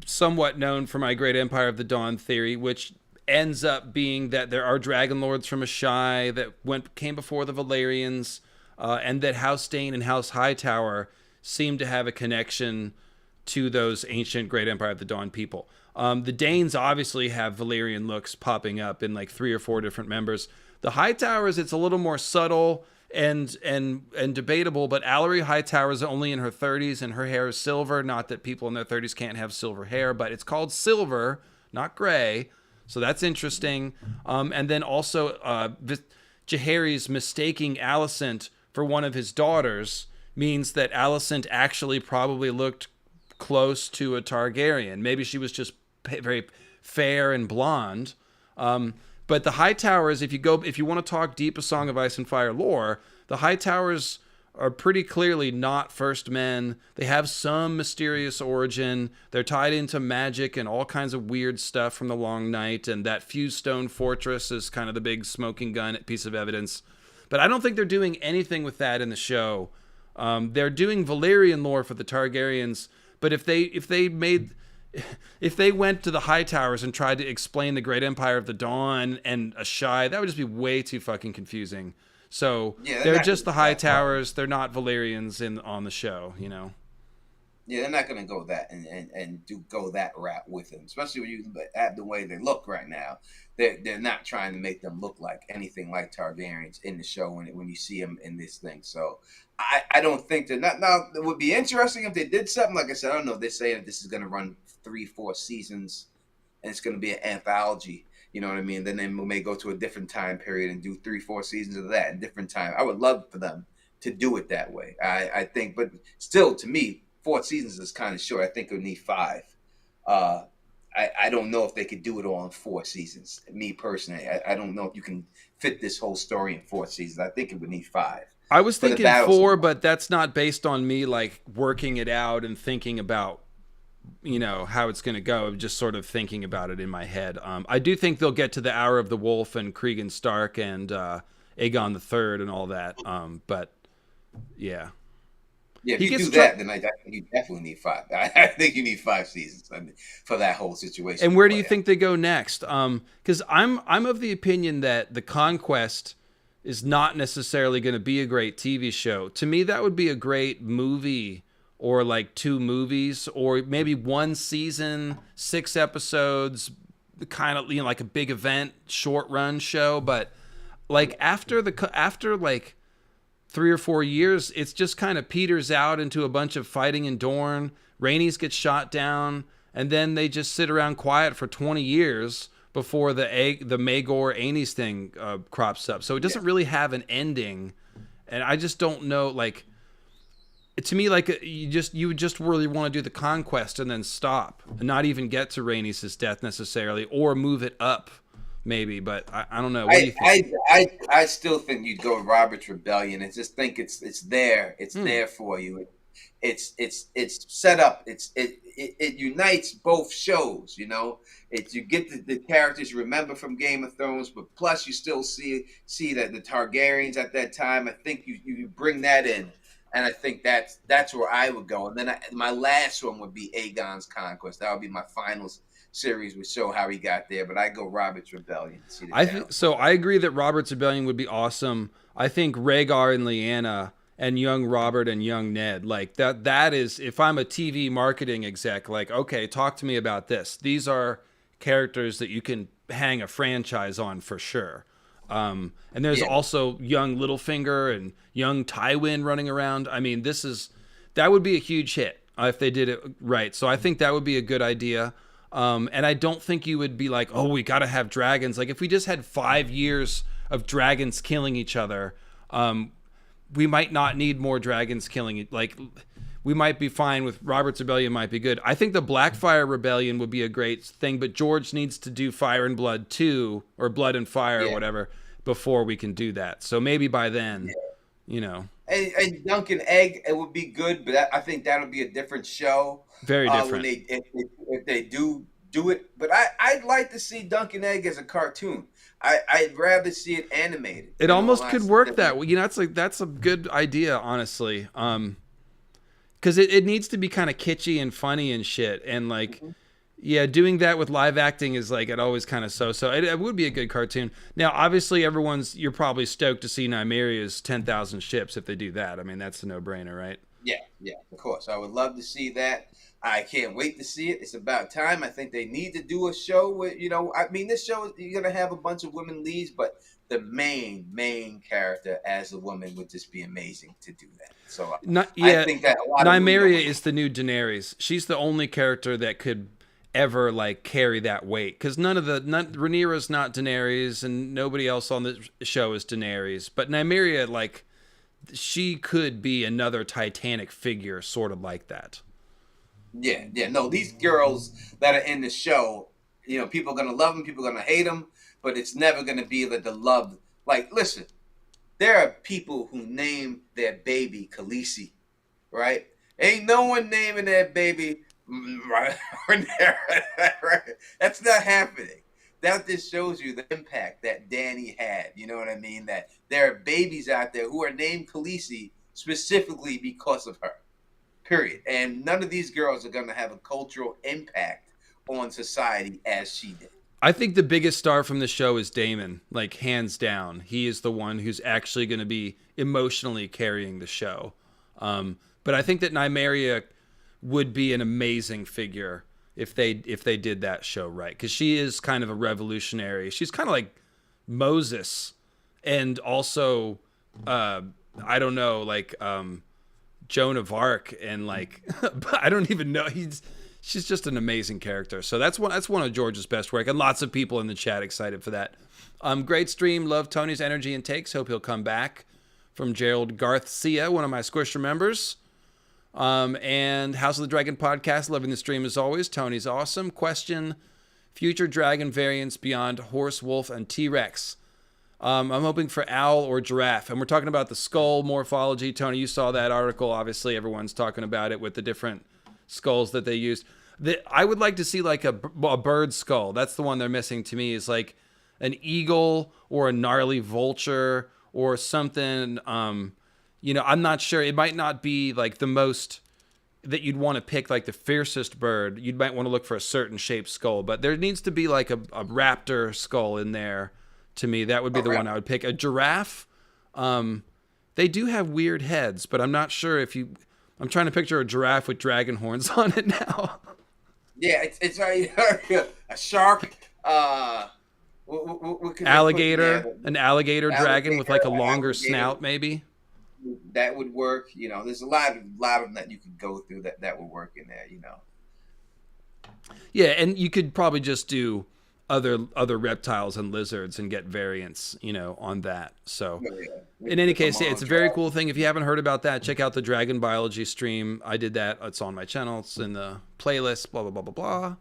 somewhat known for my Great Empire of the Dawn theory, which ends up being that there are dragon lords from Ashai that came before the Valyrians, and that House Dane and House Hightower seem to have a connection to those ancient Great Empire of the Dawn people. The Danes obviously have Valyrian looks popping up in like 3 or 4 different members. The Hightowers, it's a little more subtle, and debatable, but Allery Hightower is only in her 30s and her hair is silver. Not that people in their 30s can't have silver hair, but it's called silver, not gray. So that's interesting. And then also Jaehaerys mistaking Alicent for one of his daughters means that Alicent actually probably looked close to a Targaryen. Maybe she was just very fair and blonde. But the Hightowers, if you want to talk deep A Song of Ice and Fire lore, the Hightowers are pretty clearly not First Men. They have some mysterious origin. They're tied into magic and all kinds of weird stuff from the Long Night, and that Fused Stone Fortress is kind of the big smoking gun piece of evidence. But I don't think they're doing anything with that in the show. They're doing Valyrian lore for the Targaryens, but if they went to the Hightowers and tried to explain the Great Empire of the Dawn and Ashai, that would just be way too fucking confusing. So they're just the Hightowers. They're not Valyrians on the show, you know. Yeah, they're not going to go that and go that route with them, especially when you have the way they look right now. They're not trying to make them look like anything like Targaryens in the show when you see them in this thing. So I don't think they're not. Now, it would be interesting if they did something. Like I said, I don't know if they're saying that this is going to run 3-4 seasons and it's going to be an anthology. You know what I mean? Then they may go to a different time period and do 3-4 seasons of that in different time. I would love for them to do it that way. I think, but still, to me, 4 seasons is kind of short. I think it would need 5. I don't know if they could do it all in 4 seasons. Me personally, I don't know if you can fit this whole story in 4 seasons. I think it would need 5. I was thinking 4, but that's not based on me like working it out and thinking about, you know, how it's going to go. Just sort of thinking about it in my head. I do think they'll get to the Hour of the Wolf and Cregan Stark and Aegon III and all that. But yeah. Yeah, if you do that, then I think you definitely need 5. I think you need 5 seasons for that whole situation. And where do you think they go next? Because I'm of the opinion that The Conquest is not necessarily going to be a great TV show. To me, that would be a great movie, or like 2 movies, or maybe 1 season, 6 episodes, kind of, you know, like a big event, short run show. But like after like 3 or 4 years, it's just kind of peters out into a bunch of fighting in Dorne. Rhaenys gets shot down, and then they just sit around quiet for 20 years before the Maegor Aenys thing crops up. So it doesn't really have an ending, and I just don't know. Like, to me, like you would just really want to do The Conquest and then stop, and not even get to Rhaenys' death necessarily, or move it up. Maybe, but I don't know. What do you think? I still think you'd go with Robert's Rebellion and just think it's there. It's there for you. It's set up. It unites both shows. You know, you get the characters you remember from Game of Thrones, but plus you still see that the Targaryens at that time. I think you bring that in, and I think that's where I would go. And then my last one would be Aegon's Conquest. That would be my finals. Series would show how he got there, but I go Robert's Rebellion. I agree that Robert's Rebellion would be awesome. I think Rhaegar and Lyanna and young Robert and young Ned, like that is, if I'm a TV marketing exec, like, okay, talk to me about this. These are characters that you can hang a franchise on for sure. And there's also young Littlefinger and young Tywin running around. I mean, that would be a huge hit if they did it right. So I think that would be a good idea. And I don't think you would be like, oh, we got to have dragons. Like, if we just had 5 years of dragons killing each other, we might not need more dragons killing it. Like, we might be fine with Robert's Rebellion might be good. I think the Blackfire Rebellion would be a great thing, but George needs to do Fire and Blood 2 or Blood and Fire or whatever before we can do that. So maybe by then, you know. And Dunk and Egg, it would be good, but I think that'll be a different show. Very different. If they do it, but I'd like to see Dunk and Egg as a cartoon. I'd rather see it animated. It almost could work that way. You know, that's a good idea, honestly. Because it needs to be kind of kitschy and funny and shit, and like. Yeah, doing that with live acting is like, it always kind of so. It would be a good cartoon. Now, obviously, you're probably stoked to see Nymeria's 10,000 ships if they do that. I mean, that's a no-brainer, right? Yeah, of course. I would love to see that. I can't wait to see it. It's about time. I think they need to do a show with, I mean, this show, you're going to have a bunch of women leads, but the main character as a woman would just be amazing to do that. So I Yeah, think that a lot of Nymeria is the new Daenerys. She's the only character that could ever like carry that weight, because Rhaenyra's not Daenerys, and nobody else on the show is Daenerys. But Nymeria, like, she could be another Titanic figure, sort of like that. Yeah. No, these girls that are in the show, people are gonna love them, people are gonna hate them, but it's never gonna be the love. Like, listen, there are people who name their baby Khaleesi, right? Ain't no one naming their baby right? That's not happening. That just shows you the impact that Danny had. You know what I mean? That there are babies out there who are named Khaleesi specifically because of her. Period. And none of these girls are going to have a cultural impact on society as she did. I think the biggest star from the show is Daemon, like, hands down. He is the one who's actually going to be emotionally carrying the show. But I think that Nymeria would be an amazing figure if they did that show right, because she is kind of a revolutionary. She's kind of like Moses, and also I don't know, like Joan of Arc, and like I don't even know. She's just an amazing character. So that's one of George's best work, and lots of people in the chat excited for that. Great stream. Love Tony's energy and takes. Hope he'll come back. From Gerald Garcia, one of my Squisher members. And House of the Dragon podcast. Loving the stream as always. Tony's awesome. Question: future dragon variants beyond horse, wolf, and T-Rex. I'm hoping for owl or giraffe. And we're talking about the skull morphology. Tony, you saw that article. Obviously, everyone's talking about it with the different skulls that they used. I would like to see like a bird skull. That's the one they're missing to me, is like an eagle or a gnarly vulture or something. I'm not sure. It might not be like the most that you'd want to pick, like the fiercest bird. You might want to look for a certain shaped skull, but there needs to be like a raptor skull in there. To me, that would be the one I would pick. A giraffe, they do have weird heads, but I'm not sure if you... I'm trying to picture a giraffe with dragon horns on it now. Yeah, it's a shark, what alligator, an alligator dragon with like a longer snout, maybe. That would work. There's a lot of them that you could go through that would work in there. Yeah, and you could probably just do other reptiles and lizards and get variants, on that. So in any case, it's a very cool thing. If you haven't heard about that, check out the dragon biology stream. I did that. It's on my channel. It's in the playlist, blah, blah, blah, blah, blah.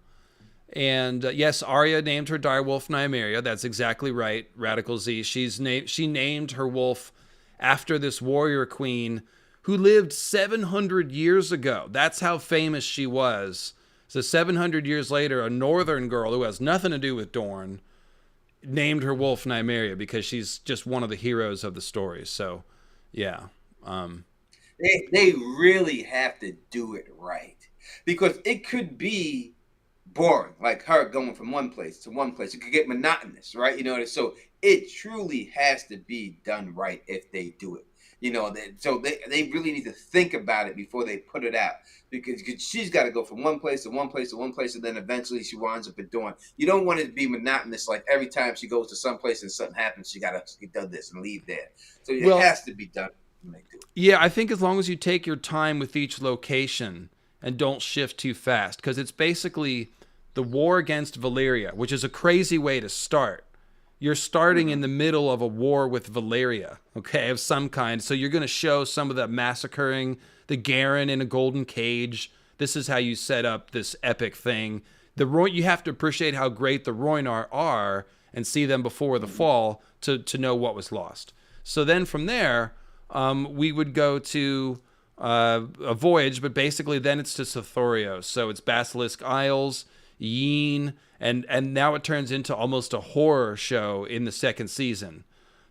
And yes, Arya named her direwolf Nymeria. That's exactly right. Radical Z. She named her wolf after this warrior queen who lived 700 years ago. That's how famous she was. So 700 years later, a northern girl who has nothing to do with Dorne named her wolf Nymeria because she's just one of the heroes of the story. So, yeah. They really have to do it right, because it could be boring, like her going from one place to one place. It could get monotonous, right? So it truly has to be done right if they do it. So they really need to think about it before they put it out, because she's got to go from one place to one place to one place, and then eventually she winds up at Dawn. You don't want it to be monotonous, like every time she goes to some place and something happens, she does this and leave there. So it has to be done when they do it. Yeah, I think as long as you take your time with each location and don't shift too fast, because it's basically the war against Valyria, which is a crazy way to start. You're starting in the middle of a war with Valyria, okay, of some kind. So you're going to show some of that massacring, the Garen in a golden cage. This is how you set up this epic thing. You have to appreciate how great the Rhoynar are and see them before the fall to know what was lost. So then from there, we would go to a voyage, but basically then it's to Sothoryos. So it's Basilisk Isles, Yin, and now it turns into almost a horror show in the second season.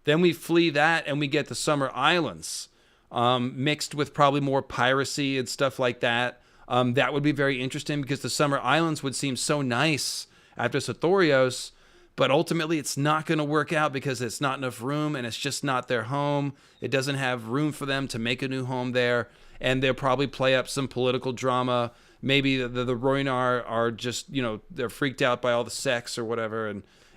Then we flee that and we get the Summer Islands, mixed with probably more piracy and stuff like that. That would be very interesting, because the Summer Islands would seem so nice after Sothoryos, but ultimately it's not going to work out because it's not enough room and it's just not their home. It doesn't have room for them to make a new home there, and they'll probably play up some political drama maybe the Roinar are just, they're freaked out by all the sex or whatever.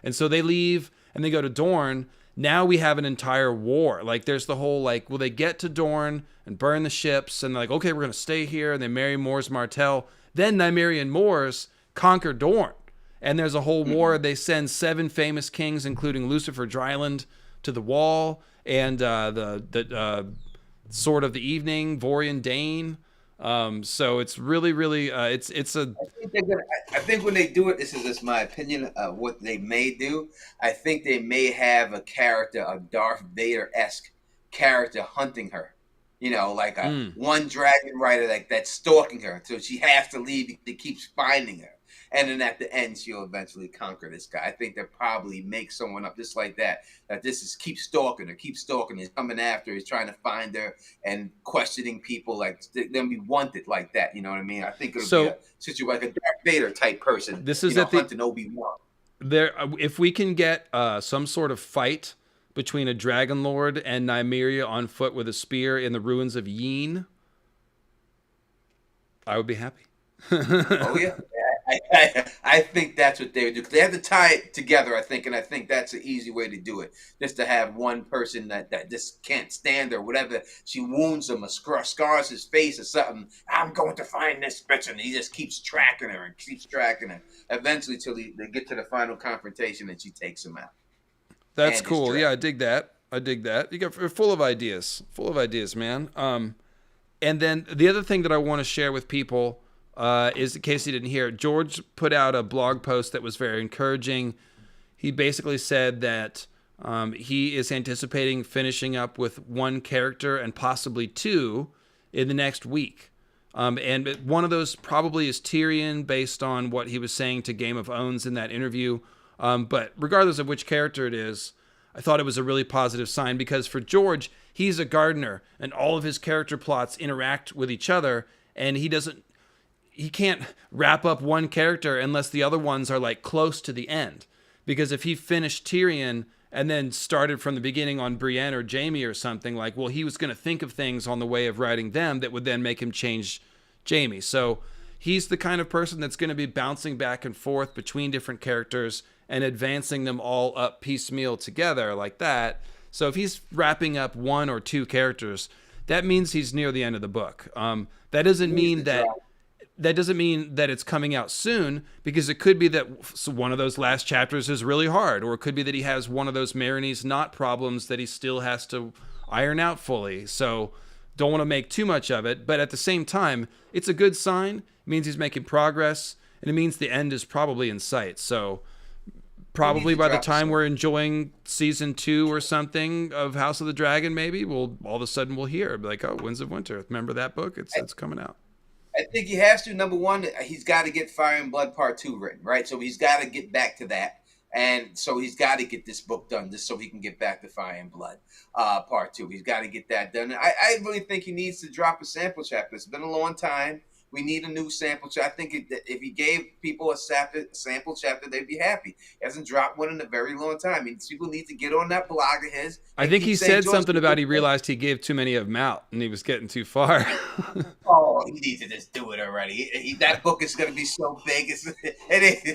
And so they leave and they go to Dorne. Now we have an entire war. Like, there's the whole, like, will they get to Dorne and burn the ships? And they're like, okay, we're going to stay here. And they marry Mors Martell. Then Nymeria and Mors conquer Dorne. And there's a whole war. They send 7 famous kings, including Lucifer Dryland, to the Wall. And the Sword of the Evening, Vorian Dane. So it's really, really, it's a. I think when they do it, this is just my opinion of what they may do. I think they may have a character, a Darth Vader-esque character hunting her. Like one dragon rider that's stalking her, so she has to leave. He keeps finding her, and then at the end, she'll eventually conquer this guy. I think they'll probably make someone up just like that. That this is keep stalking her. He's coming after her. He's trying to find her and questioning people. Like they'll be wanted like that. You know what I mean? I think it'll be a situation like a Darth Vader type person. This is hunting Obi-Wan. There, if we can get some sort of fight between a Dragon Lord and Nymeria on foot with a spear in the ruins of Yeen, I would be happy. Oh yeah, I think that's what they would do. They have to tie it together, I think, and I think that's an easy way to do it. Just to have one person that just can't stand her, whatever. She wounds him, or scars his face or something. I'm going to find this bitch, and he just keeps tracking her and keeps tracking her. Eventually, till they get to the final confrontation, and she takes him out. That's cool. Yeah, I dig that. You're full of ideas. Man. And then the other thing that I want to share with people is, in case you didn't hear, George put out a blog post that was very encouraging. He basically said that he is anticipating finishing up with 1 character and possibly 2 in the next week. And one of those probably is Tyrion, based on what he was saying to Game of Owns in that interview. But regardless of which character it is, I thought it was a really positive sign, because for George, he's a gardener and all of his character plots interact with each other, and he can't wrap up one character unless the other ones are like close to the end. Because if he finished Tyrion and then started from the beginning on Brienne or Jaime or something, like, well, he was going to think of things on the way of writing them that would then make him change Jaime. So he's the kind of person that's going to be bouncing back and forth between different characters and advancing them all up piecemeal together like that. So if he's wrapping up 1 or 2 characters, that means he's near the end of the book. That doesn't mean that it's coming out soon, because it could be that one of those last chapters is really hard, or it could be that he has one of those Marinese knot problems that he still has to iron out fully. So don't want to make too much of it, but at the same time, it's a good sign. It means he's making progress, and it means the end is probably in sight. So probably by the time we're enjoying season 2 or something of House of the Dragon, maybe all of a sudden we'll hear, like, oh, Winds of Winter. Remember that book? It's coming out. I think he has to. Number one, he's got to get Fire and Blood Part 2 written, right? So he's got to get back to that. And so he's got to get this book done just so he can get back to Fire and Blood Part 2. He's got to get that done. I really think he needs to drop a sample chapter. It's been a long time. We need a new sample chapter. I think if he gave people a sample chapter, they'd be happy. He hasn't dropped one in a very long time. I mean, people need to get on that blog of his. I think he said something about he realized he gave too many of them out and he was getting too far. Oh, he needs to just do it already. That book is going to be so big.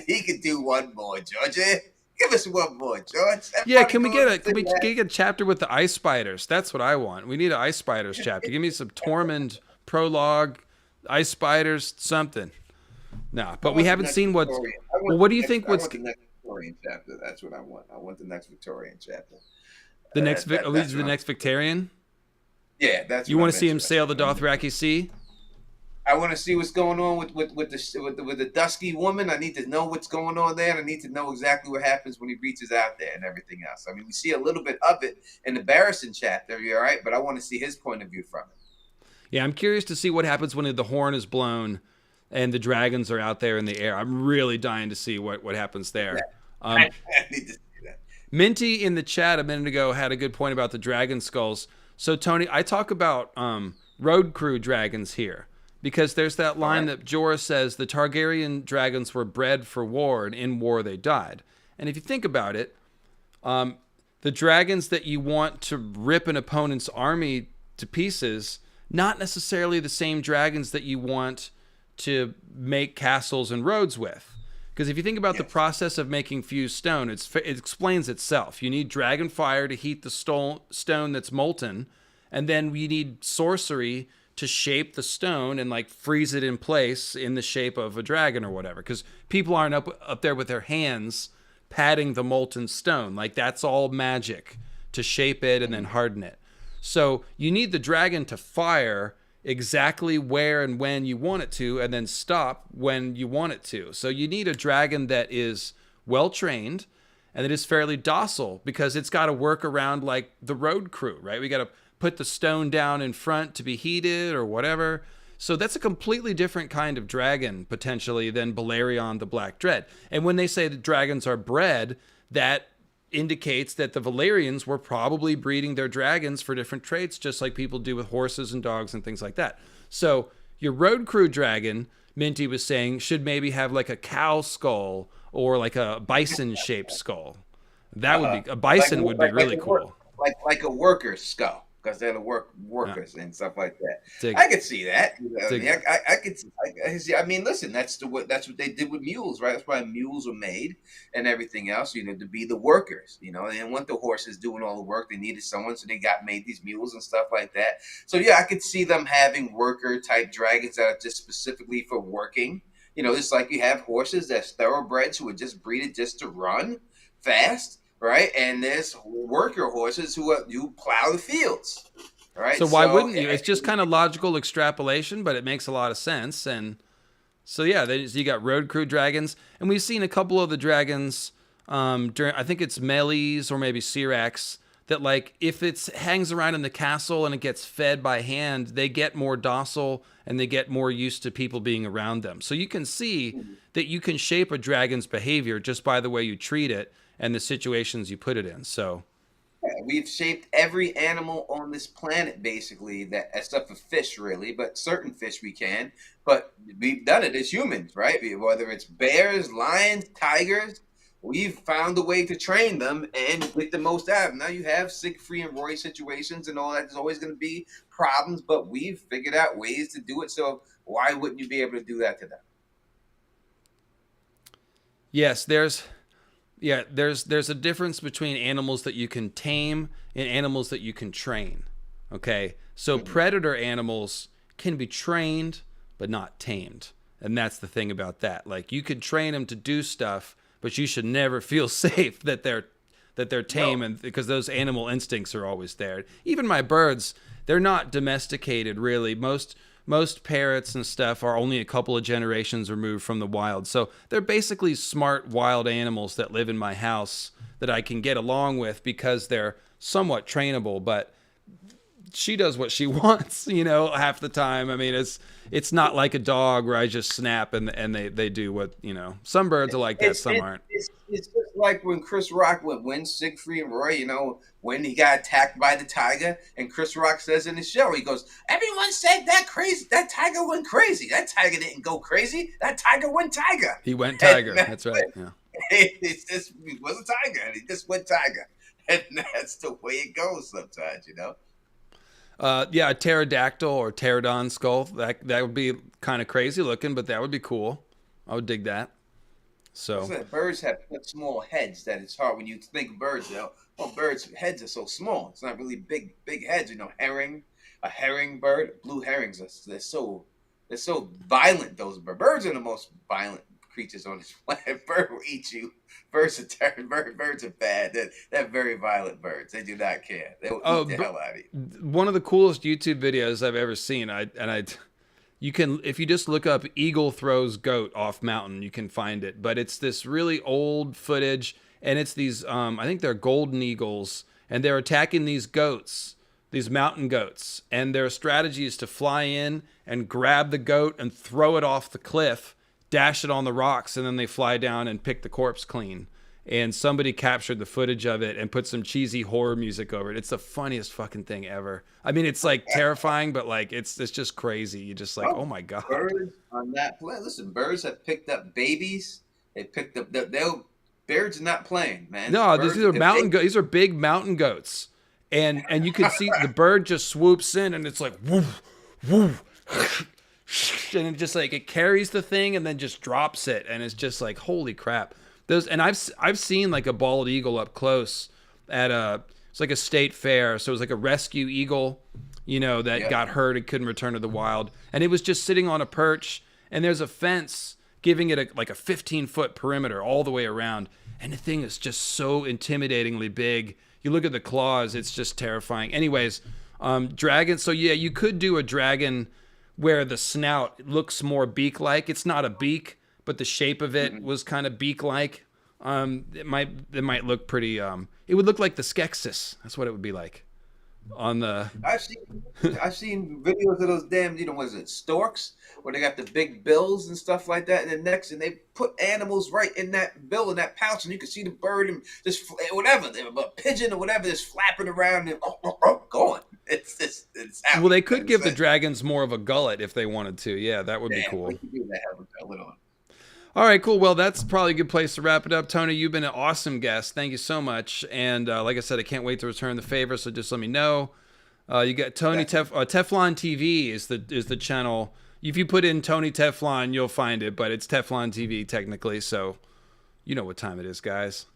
He could do one more, George. Give us one more, George. Yeah, can we get a chapter with the ice spiders? That's what I want. We need an ice spiders chapter. Give me some Tormund prologue. Ice spiders, something. No, but we haven't seen what. Well, what do you think? What's the next Victorian chapter? That's what I want. I want the next Victorian chapter. The next the next Victorian. Yeah, that's. You want to see him sail the Dothraki Sea? I want to see what's going on with the dusky woman. I need to know what's going on there, and I need to know exactly what happens when he reaches out there and everything else. I mean, we see a little bit of it in the Barristan chapter, all right, but I want to see his point of view from it. Yeah, I'm curious to see what happens when the horn is blown and the dragons are out there in the air. I'm really dying to see what happens there. Yeah. I need to see that. Minty in the chat a minute ago had a good point about the dragon skulls. So, Tony, I talk about road crew dragons here because there's that line that Jorah says, the Targaryen dragons were bred for war, and in war they died. And if you think about it, the dragons that you want to rip an opponent's army to pieces, not necessarily the same dragons that you want to make castles and roads with. Because if you think about the process of making fused stone, it explains itself. You need dragon fire to heat the stone that's molten, and then you need sorcery to shape the stone and like freeze it in place in the shape of a dragon or whatever. Because people aren't up there with their hands patting the molten stone. Like that's all magic to shape it and then harden it. So you need the dragon to fire exactly where and when you want it to, and then stop when you want it to. So you need a dragon that is well trained and that is fairly docile, because it's got to work around like the road crew, right? We got to put the stone down in front to be heated or whatever. So that's a completely different kind of dragon potentially than Balerion the Black Dread. And when they say that dragons are bred, that indicates that the Valerians were probably breeding their dragons for different traits, just like people do with horses and dogs and things like that. So your road crew dragon, Minty was saying, should maybe have like a cow skull or like a bison shaped skull. That would be, a bison would be really cool. Like a worker's skull, because they're the workers and stuff like that. I could see that. You know, I could see. I mean, listen, that's what they did with mules, right? That's why mules were made and everything else. You know, to be the workers. You know, they didn't want the horses doing all the work. They needed someone, so they made these mules and stuff like that. So yeah, I could see them having worker type dragons that are just specifically for working. You know, it's like you have horses that's thoroughbreds who are just breeded just to run fast. Right, and there's worker horses who plow the fields. Right. So why wouldn't you? It's just kind of logical extrapolation, but it makes a lot of sense. And so yeah, you got road crew dragons, and we've seen a couple of the dragons during, I think it's Meles or maybe Syrax, that like if it hangs around in the castle and it gets fed by hand, they get more docile and they get more used to people being around them. So you can see that you can shape a dragon's behavior just by the way you treat it and the situations you put it in. So we've shaped every animal on this planet, basically, that except for fish, really, but certain fish we can. But we've done it as humans, right? Whether it's bears, lions, tigers, we've found a way to train them and get the most out of them. Now you have Siegfried and Roy situations and all that. There's always going to be problems, but we've figured out ways to do it. So why wouldn't you be able to do that to them? Yes, there's a difference between animals that you can tame and animals that you can train. Okay, so predator animals can be trained but not tamed, and that's the thing about that. Like you could train them to do stuff, but you should never feel safe that they're tame, and because those animal instincts are always there. Even my birds, they're not domesticated really. Most parrots and stuff are only a couple of generations removed from the wild. So they're basically smart wild animals that live in my house that I can get along with because they're somewhat trainable, but she does what she wants, you know, half the time. I mean, it's not like a dog where I just snap and they do what, you know. Some birds are like that, some aren't. It's just like when Chris Rock went Siegfried and Roy, you know, when he got attacked by the tiger, and Chris Rock says in the show, he goes, "Everyone said that tiger went crazy. That tiger didn't go crazy. That tiger went tiger." He went tiger. That's right. Yeah. He was a tiger, and he just went tiger. And that's the way it goes sometimes, you know. Yeah, a pterodactyl or pterodon skull. That would be kind of crazy looking, but that would be cool. I would dig that. So birds have small heads that it's hard when you think birds. You know, well, birds' heads are so small. It's not really big heads. You know, a herring bird, blue herrings. They're so violent. Those birds are the most violent creatures on this planet. Bird will eat you. Birds are bad. They're very violent birds. They do not care. They will eat the hell out of you. One of the coolest YouTube videos I've ever seen. You can, if you just look up "eagle throws goat off mountain," you can find it. But it's this really old footage, and it's these I think they're golden eagles, and they're attacking these goats, these mountain goats, and their strategy is to fly in and grab the goat and throw it off the cliff, dash it on the rocks, and then they fly down and pick the corpse clean. And somebody captured the footage of it and put some cheesy horror music over it. It's the funniest fucking thing ever. I mean, it's like terrifying, but like it's just crazy. You just like, oh my god. Birds on that play. Listen, birds have picked up babies. They picked up birds are not playing, man. No, these are mountain goats. These are big mountain goats, and you can see the bird just swoops in, and it's like woof woof. and it just like it carries the thing and then just drops it, and it's just like holy crap. Those, and I've seen like a bald eagle up close at it's like a state fair, so it was like a rescue eagle, you know, that got hurt and couldn't return to the wild, and it was just sitting on a perch, and there's a fence giving it like a 15-foot perimeter all the way around, and the thing is just so intimidatingly big. You look at the claws, it's just terrifying. Anyways, dragon. So yeah, you could do a dragon where the snout looks more beak-like. It's not a beak, but the shape of it was kind of beak-like. It might look pretty. It would look like the Skeksis. That's what it would be like. On the I've seen videos of those damn, was it storks, where they got the big bills and stuff like that in the necks, and they put animals right in that bill, in that pouch, and you can see the bird and just whatever, a pigeon or whatever, just flapping around and going. It's well, they could give the dragons more of a gullet if they wanted to. Yeah, that would be cool. We could do that, have a gullet on. All right, cool. Well, that's probably a good place to wrap it up. Tony, you've been an awesome guest. Thank you so much. And like I said, I can't wait to return the favor, so just let me know. You got Tony Teflon TV is the channel. If you put in Tony Teflon, you'll find it, but it's Teflon TV technically, so you know what time it is, guys.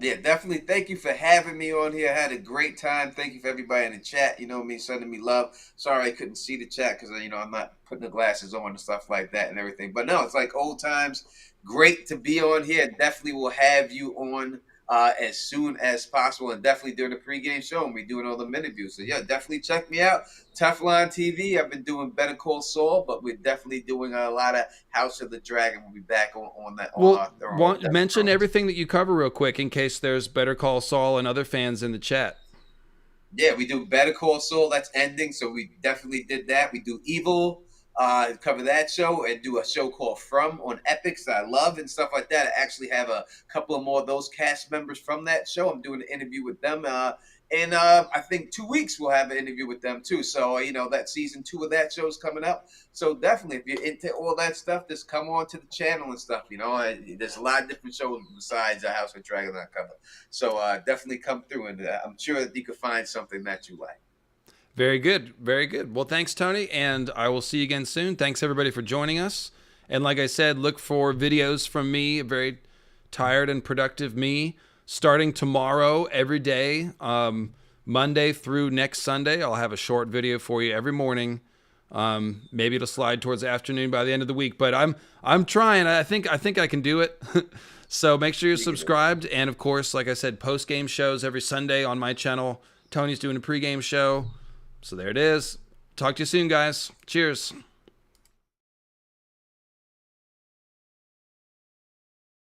Yeah, definitely. Thank you for having me on here. I had a great time. Thank you for everybody in the chat. Sending me love. Sorry I couldn't see the chat because I'm not putting the glasses on and stuff like that and everything. But no, it's like old times. Great to be on here. Definitely will have you on as soon as possible, and definitely during the pregame show and we're doing all the interviews. So yeah, definitely check me out. Teflon TV. I've been doing Better Call Saul, but we're definitely doing a lot of House of the Dragon. We'll be back on that. Well, mention everything that you cover real quick in case there's Better Call Saul and other fans in the chat. Yeah, we do Better Call Saul. That's ending, so we definitely did that. We do Evil. Cover that show, and do a show called From on Epics that I love and stuff like that. I actually have a couple of more of those cast members from that show. I'm doing an interview with them. And I think 2 weeks we'll have an interview with them too. So, that season 2 of that show is coming up. So definitely, if you're into all that stuff, just come on to the channel and stuff. There's a lot of different shows besides House of Dragon that I cover. So definitely come through, and I'm sure that you can find something that you like. Very good. Very good. Well, thanks, Tony, and I will see you again soon. Thanks, everybody, for joining us. And like I said, look for videos from me, a very tired and productive me, starting tomorrow every day, Monday through next Sunday. I'll have a short video for you every morning. Maybe it'll slide towards the afternoon by the end of the week, but I'm trying. I think I can do it. So make sure you're subscribed. And, of course, like I said, post-game shows every Sunday on my channel. Tony's doing a pregame show. So there it is. Talk to you soon, guys. Cheers.